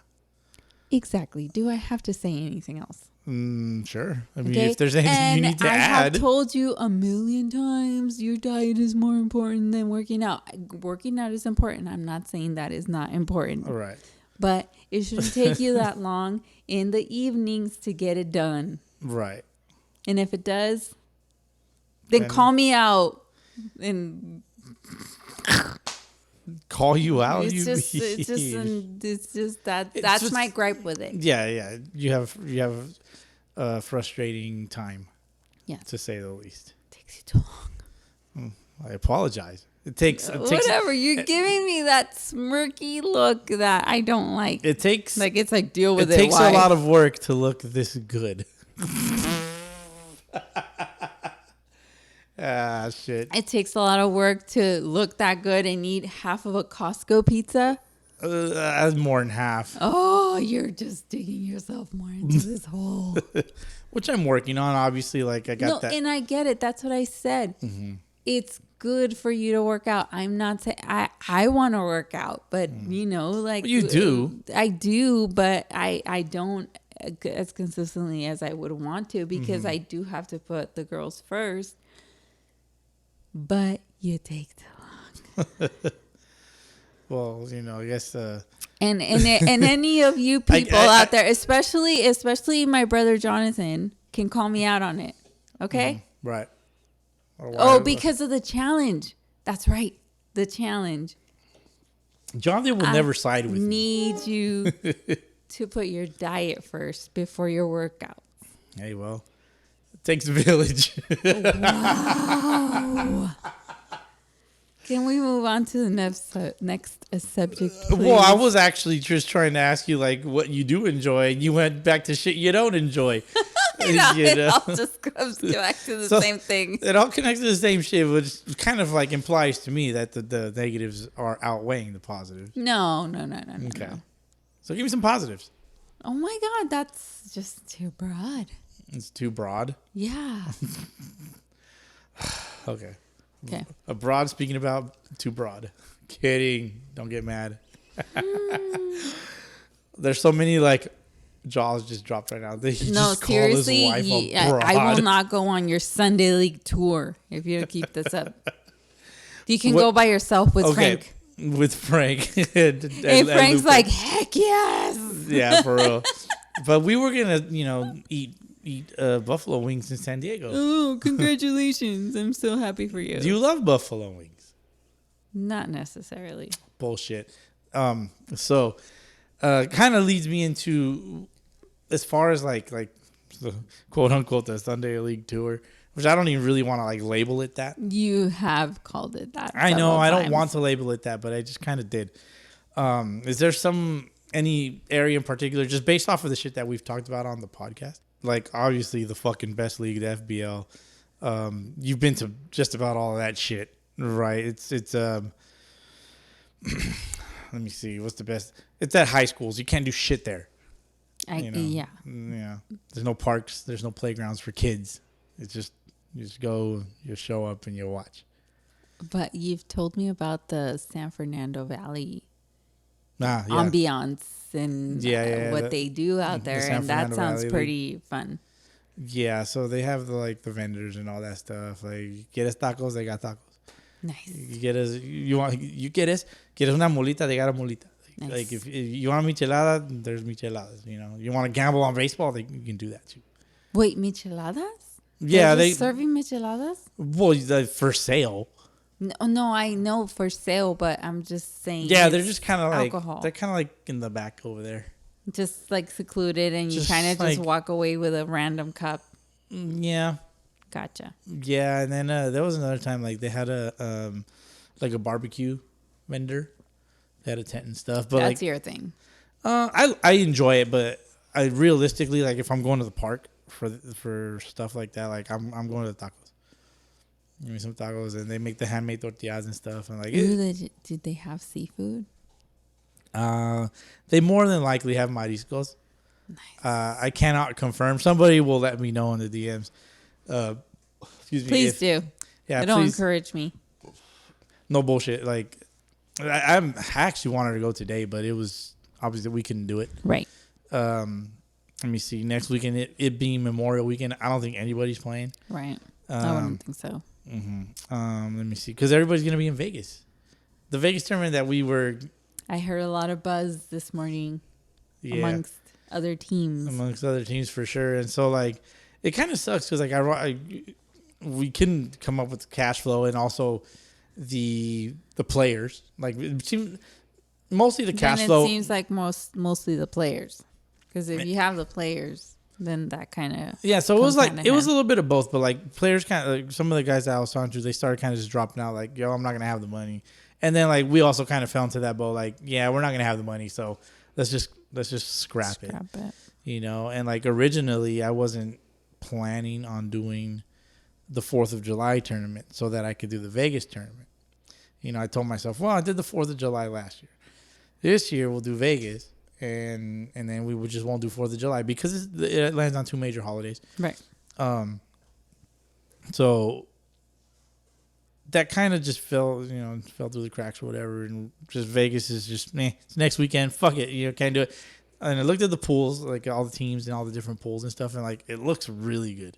Exactly. Do I have to say anything else? Sure. I mean, Okay. if there's anything and you need to I add. have told you a million times your diet is more important than working out. Working out is important. I'm not saying that is not important. All right. But it shouldn't take you that long in the evenings to get it done. Right. And if it does, then Then- call me out. And Call you out. it's You, just that. It's That's just- my gripe with it. yeah. You have a frustrating time, Yeah. to say the least. Takes you too long. I apologize. It takes Whatever. You're giving me that smirky look that I don't like. It takes Like it's like deal with it it. takes Why? a lot of work to look this good. Shit. It takes a lot of work to look that good and eat half of a Costco pizza. That's more than half, Oh, you're just digging yourself more into this hole. which I'm working on. Obviously, like I got No, that. and I get it. That's what I said. It's good for you to work out. I'm not saying I want to work out, but you know, like You do. I do, but I don't as consistently as I would want to because I do have to put the girls first. But you take too long. Well, I guess. And any of you people out there, especially my brother Jonathan, can call me out on it. Okay? Right. Or Oh, why- because of the challenge. That's right. The challenge. Jonathan will never side with me. Need you to put your diet first before your workout. Hey, well, it takes a village. Can we move on to the next subject, please? Well, I was actually just trying to ask you like what you do enjoy, and you went back to shit you don't enjoy. It all just comes back to the So, same thing. It all connects to the same shit, which kind of like implies to me that the negatives are outweighing the positives. No. Okay. No. So give me some positives. Oh my God, that's just too broad. It's too broad. Yeah. Okay. Okay. A broad speaking about too broad. Kidding. Don't get mad. There's so many like jaws just dropped right now. They No, just call his seriously, wife a broad. I will not go on your Sunday League tour if you don't keep this up. You can What- go by yourself with Frank. With Frank. And Frank's like, heck yes. yeah, for real. But we were gonna, eat buffalo wings in San Diego. Oh, congratulations. I'm so happy for you. Do you love buffalo wings? Not necessarily. Bullshit. So kind of leads me into as far as like the quote unquote the Sunday League tour, which I don't even really want to like label it that. You have called it that. I know several I don't times. want to label it that, but I just kind of did. Is there any area in particular, just based off of the shit that we've talked about on the podcast? Like obviously the fucking best league, the FBL. You've been to just about all of that shit, right? It's let me see, what's the best? It's at high schools. You can't do shit there. Yeah. Yeah. There's no parks. There's no playgrounds for kids. It's just you just go, you show up, and you watch. But you've told me about the San Fernando Valley Yeah. ambiance and what that- they do out there, San and that Fernando sounds Valley pretty fun. Yeah. So they have the vendors and all that stuff. Like get us tacos, they got tacos. Nice. You get us. Quieres una molita, they got a molita. Nice. Like if you want a michelada, there's micheladas. You want to gamble on baseball, you can do that too. Wait, micheladas? Yeah, They're they just serving micheladas? well for sale. No, I know for sale, but I'm just saying. Yeah, they're it's just kind of like alcohol. they're kind of like in the back over there. Just like secluded, and you Just kind of like- just walk away with a random cup. Yeah, Gotcha. yeah. And then there was another time like they had a like a barbecue vendor. They had a tent and stuff, but That's like your thing. I enjoy it, but I realistically, like, if I'm going to the park for stuff like that, like, I'm going to the tacos. Give me some tacos, and they make the handmade tortillas and stuff, and like, Did they have seafood? they more than likely have mariscos. Nice. I cannot confirm. Somebody will let me know in the DMs. Excuse me. Please do. Yeah, Don't please. encourage me. No bullshit. Like, I actually wanted to go today, but it was obviously we couldn't do it. Right. Let me see. Next weekend, it being Memorial Weekend, I don't think anybody's playing. Right. I wouldn't think so. Let me see, because everybody's gonna be in Vegas. The Vegas tournament that we were. I heard a lot of buzz this morning amongst other teams. Amongst other teams for sure, and so like it kind of sucks because like we couldn't come up with cash flow, and also the players, like it seemed mostly the cash flow. It seems like mostly the players, because if you have the players, then that kind of So it was like it was a little bit of both, but like players kind of like some of the guys that I was talking to, they started kind of just dropping out, like, yo, I'm not gonna have the money, and then like we also kind of fell into that boat, like, yeah, we're not gonna have the money, so let's just scrap it. You know. And like originally I wasn't planning on doing the 4th of July tournament so that I could do the Vegas tournament. You know, I told myself, well, I did the 4th of July last year. This year we'll do Vegas, and then we just won't do 4th of July because it lands on 2 major holidays. right. So that kind of just fell through the cracks or whatever, and just Vegas is just it's next weekend. Fuck it, can't do it. And I looked at the pools, like all the teams and all the different pools and stuff, and like it looks really good.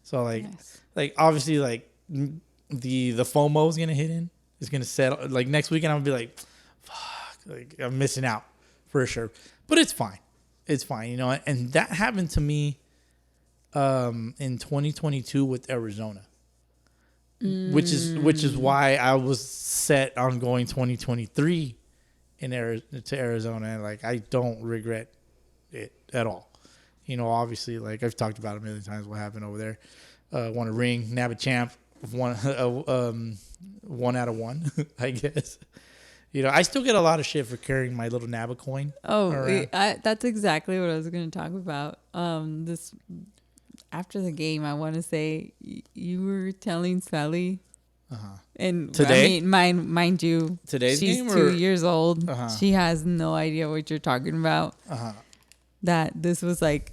So like, Nice. like obviously like the FOMO is gonna hit in. It's gonna settle. Like next weekend, I'm gonna be like, fuck, like I'm missing out for sure. But it's fine. It's fine, And that happened to me in 2022 with Arizona. Which is why I was set on going 2023 to Arizona, and like I don't regret it at all. Obviously, like I've talked about a million times what happened over there. Won a ring, nab a champ, one out of one, I guess. I still get a lot of shit for carrying my little NABA coin. Oh, that's exactly what I was going to talk about. This after the game, I want to say you were telling Sally, and today, I mean, mind you, today's she's game 2 years old. She has no idea what you're talking about. That this was like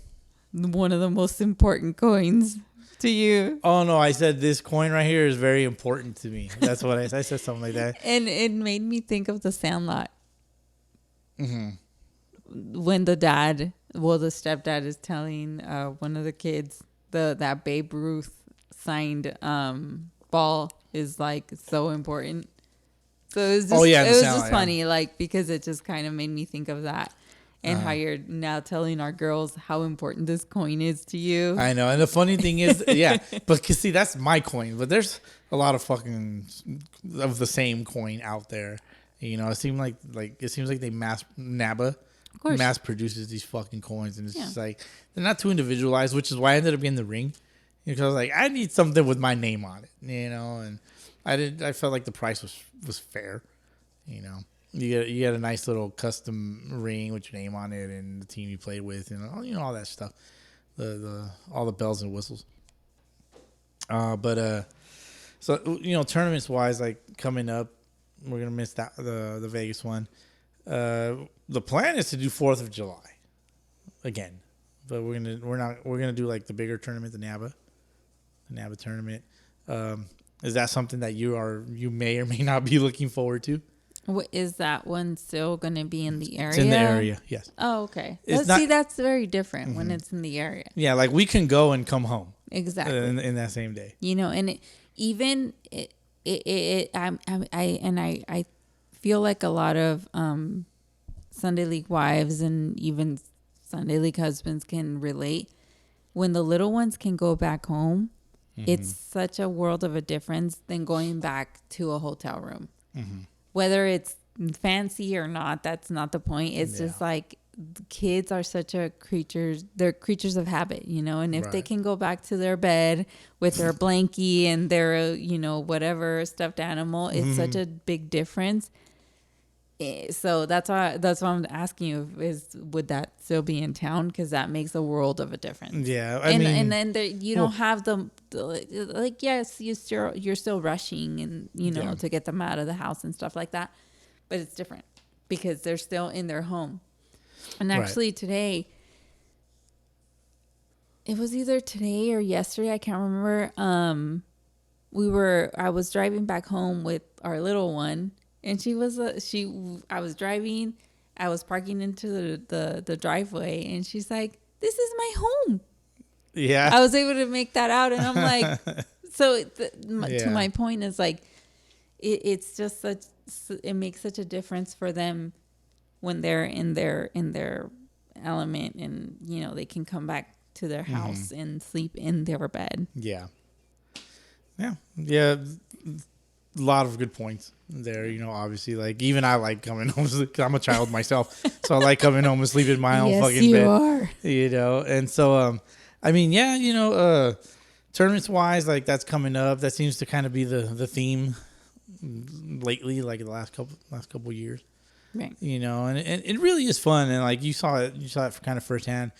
one of the most important coins to you. Oh no, I said this coin right here is very important to me. That's what I said something like that. And it made me think of the Sandlot. When the stepdad is telling one of the kids that Babe Ruth signed ball is like so important. So it was just, it was just funny, like, because it just kind of made me think of that. And how you're now telling our girls how important this coin is to you. I know. And the funny thing is, but see, that's my coin. But there's a lot of fucking of the same coin out there. It seems like they NABA mass produces these fucking coins, and it's just like they're not too individualized, which is why I ended up getting the ring. Because I was like, I need something with my name on it, and I felt like the price was fair, You get a nice little custom ring with your name on it and the team you played with, and all that stuff, all the bells and whistles. So tournaments wise, like coming up, we're gonna miss the Vegas one. The plan is to do 4th of July again, but we're gonna do like the bigger tournament, the NABA tournament. Is that something that you may or may not be looking forward to? What, is that one still going to be in the area? It's in the area, yes. Oh, okay. That's very different when it's in the area. Yeah, like we can go and come home. Exactly. In that same day. And I feel like a lot of Sunday League wives and even Sunday League husbands can relate. When the little ones can go back home, it's such a world of a difference than going back to a hotel room. Whether it's fancy or not, that's not the point. It's just like kids are they're creatures of habit, and if they can go back to their bed with their blankie and their, whatever stuffed animal, it's such a big difference. So that's why I'm asking you, would that still be in town? Because that makes a world of a difference. Yeah, I mean, and then you don't have the like. Yes, you're still rushing and to get them out of the house and stuff like that, but it's different because they're still in their home. And actually today, it was either today or yesterday, I can't remember. I was driving back home with our little one. And I was driving, I was parking into the driveway, and she's like, "This is my home." Yeah. I was able to make that out, and I'm like, to my point is like, it's just it makes such a difference for them when they're in their element, and they can come back to their house and sleep in their bed. Yeah. A lot of good points there. Obviously, like even I like coming home because I'm a child myself, so I like coming home and sleeping in my own fucking bed. Yes, you are. And so I mean, tournaments wise, like that's coming up. That seems to kind of be the theme lately, like the last couple years. Right. And it really is fun, and like you saw it kind of firsthand.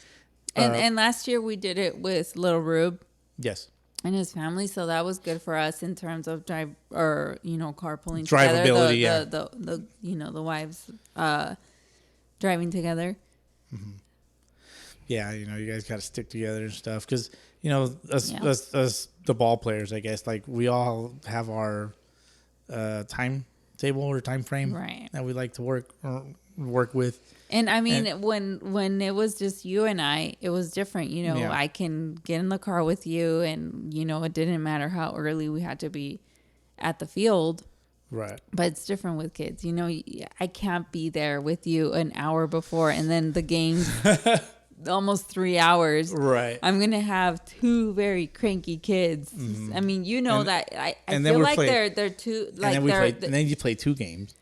And last year we did it with little Rube. Yes. And his family, so that was good for us in terms of carpooling drivability. Together. The wives driving together. Mm-hmm. Yeah, you guys got to stick together and stuff because us the ball players, I guess, like we all have our timetable or time frame that we like to work with. And I mean, when it was just you and I, it was different. I can get in the car with you, and it didn't matter how early we had to be at the field. Right. But it's different with kids. I can't be there with you an hour before, and then the game's almost 3 hours. Right. I'm gonna have two very cranky kids. Mm-hmm. I mean, that I feel like they're two. Like and then you play 2 games.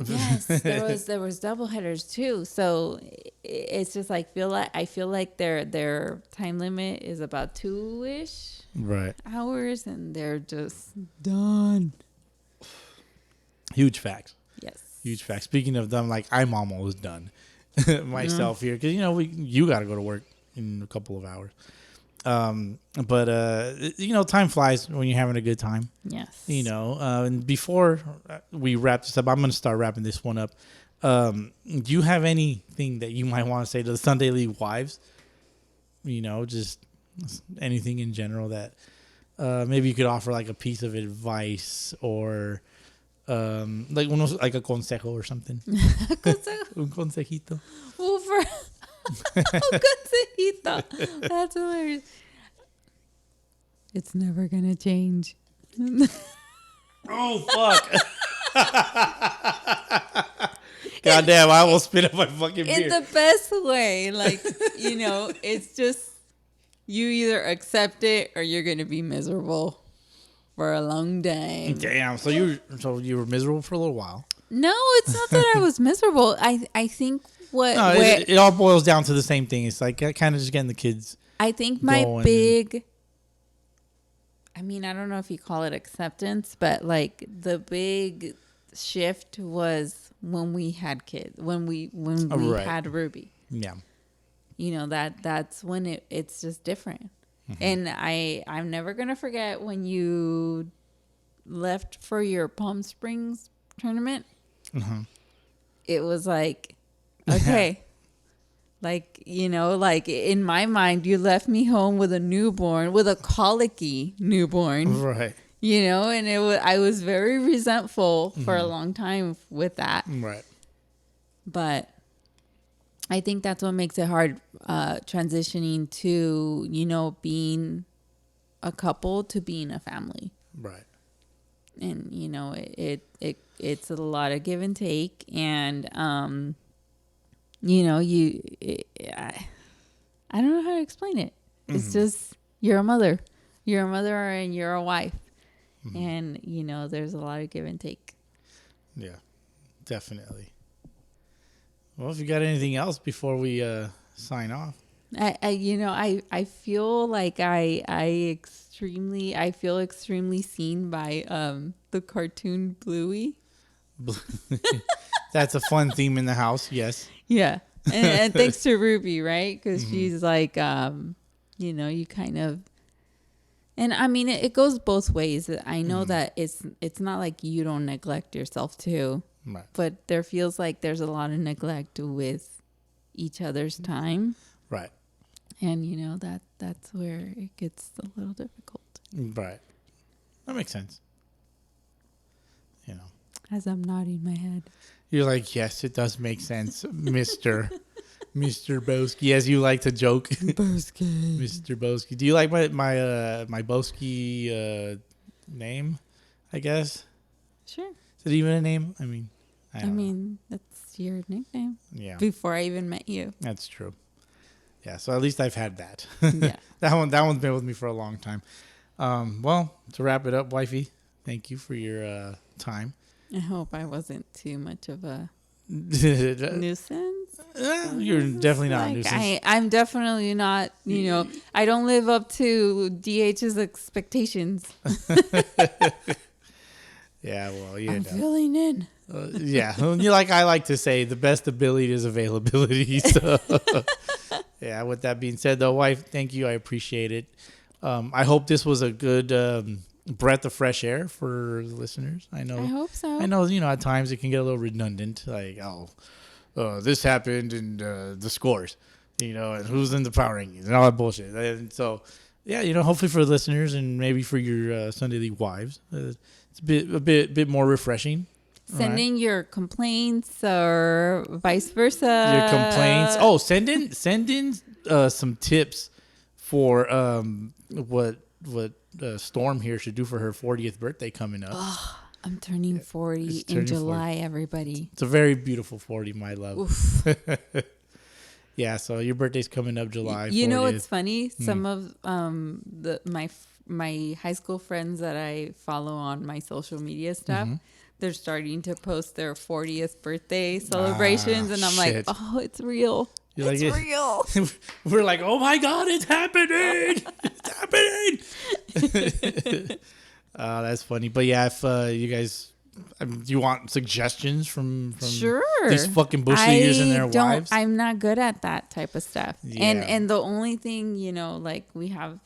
Yes, there was double headers too. So it's just like I feel like their time limit is about 2-ish hours, and they're just done. Huge facts. Yes. Huge facts. Speaking of them, like I'm almost done myself here because you got to go to work in a couple of hours. But time flies when you're having a good time. Yes. And before we wrap this up, I'm going to start wrapping this one up. Do you have anything that you might want to say to the Sunday League wives? Just anything in general that maybe you could offer, like a piece of advice or like a consejo or something. Un consejito. Consejito. That's hilarious. It's never gonna change. Oh fuck! Goddamn! I will spit up my fucking beer. In the best way, like it's just you either accept it or you're gonna be miserable for a long time. Damn! So you were miserable for a little while. No, it's not that I was miserable. I think it all boils down to the same thing. It's like kind of just getting the kids. I think my big. I mean, I don't know if you call it acceptance, but like the big shift was when we had kids, when we had Ruby. Yeah. That's when it's just different. Mm-hmm. And I'm never going to forget when you left for your Palm Springs tournament. Mm-hmm. It was like, okay. Like, like in my mind, you left me home with a newborn, with a colicky newborn. Right. And I was very resentful for a long time with that. Right. But I think that's what makes it hard transitioning to, being a couple to being a family. Right. And, it's a lot of give and take. And, I don't know how to explain it. It's just, you're a mother and you're a wife. Mm-hmm. And, there's a lot of give and take. Yeah, definitely. Well, if you got anything else before we sign off. I feel like I feel extremely seen by the cartoon Bluey. That's a fun theme in the house. Yes. Yeah. And thanks to Ruby, right? Because Mm-hmm. she's like, you kind of, and I mean, it goes both ways. I know Mm-hmm. that it's not like you don't neglect yourself too, Right. but there feels like there's a lot of neglect with each other's time. Right. And, that's where it gets a little difficult. Right. That makes sense. As I'm nodding my head. You're like, yes, it does make sense, Mr. Bowski, as you like to joke. Bowski. Mr. Bowski. Do you like my Bowski name, I guess? Sure. Is it even a name? I mean, I I don't know. mean, that's your nickname. Yeah, Before I even met you. that's true. Yeah, so at least I've had that. Yeah. that one's been with me for a long time. Well, to wrap it up, wifey, thank you for your time. I hope I wasn't too much of a You're nuisance. definitely not a Like, nuisance. I'm definitely not, I don't live up to DH's expectations. Yeah, well, I'm filling in. yeah. I like to say, the best ability is availability. So, yeah. With that being said, though, wife, thank you. I appreciate it. I hope this was a good breath of fresh air for the listeners. I I hope so. I know. At times it can get a little redundant. Like, this happened and the scores, and who's in the power rankings and all that bullshit. And so, yeah, hopefully for the listeners and maybe for your Sunday League wives, it's a bit more refreshing. Send in your complaints or vice versa. Your complaints. Oh, send in some tips for what Storm here should do for her 40th birthday coming up. I'm turning 40 It's in turning July, everybody. It's a very beautiful 40, my love. Oof. Yeah, so your birthday's coming up July 40th. You know what's funny? Some of my high school friends that I follow on my social media stuff, they're starting to post their 40th birthday celebrations, and I'm like, shit. oh, it's real. You like It's it? real. We're like, oh my God, it's happening! It's happening! That's funny. But yeah, if you guys, do you want suggestions from Sure. these fucking bush leaguers and their wives? I'm not good at that type of stuff. Yeah. And the only thing, like we have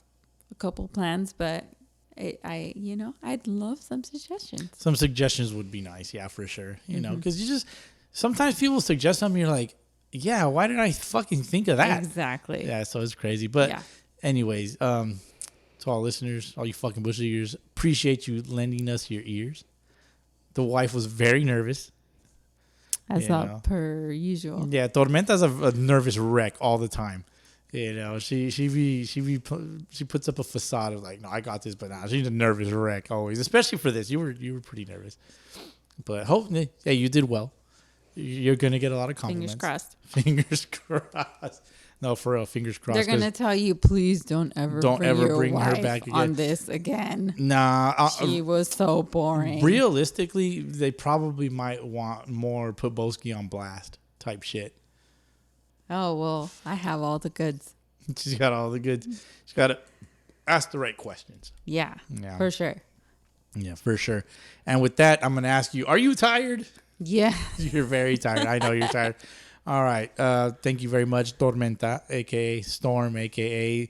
a couple plans, but I'd love some suggestions. Some suggestions would be nice, yeah, for sure. Because you just sometimes people suggest something, you're like, yeah, why did I fucking think of that? Exactly. Yeah, so it's crazy. But Yeah. anyways, to all listeners, all you fucking bush leaguers, appreciate you lending us your ears. The wife was very nervous. As You know. per usual. Yeah, Tormenta's a nervous wreck all the time. She puts up a facade of like, no, I got this, but nah, she's a nervous wreck always, especially for this. You were pretty nervous, but hopefully, yeah, you did well. You're gonna get a lot of compliments. Fingers crossed. Fingers crossed. No, for real, fingers crossed. They're gonna 'cause tell you, please don't ever bring her wife back again on this again. Nah, She was so boring. realistically, they probably might want more put Bowski on blast type shit. Oh well, I have all the goods. She's got all the goods. She's got to ask the right questions. Yeah, Yeah. for sure. Yeah, for sure. And with that, I'm going to ask you, are you tired? Yeah. You're very tired. I know you're tired. All right. Thank you very much, Tormenta, a.k.a. Storm, a.k.a.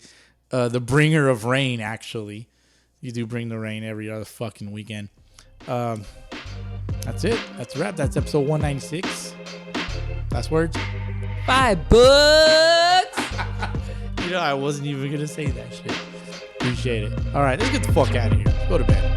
The bringer of rain, actually. You do bring the rain every other fucking weekend. That's it. That's a wrap. That's episode 196. Last words? $5. I wasn't even going to say that shit. Appreciate it. All right. Let's get the fuck out of here. Go to bed.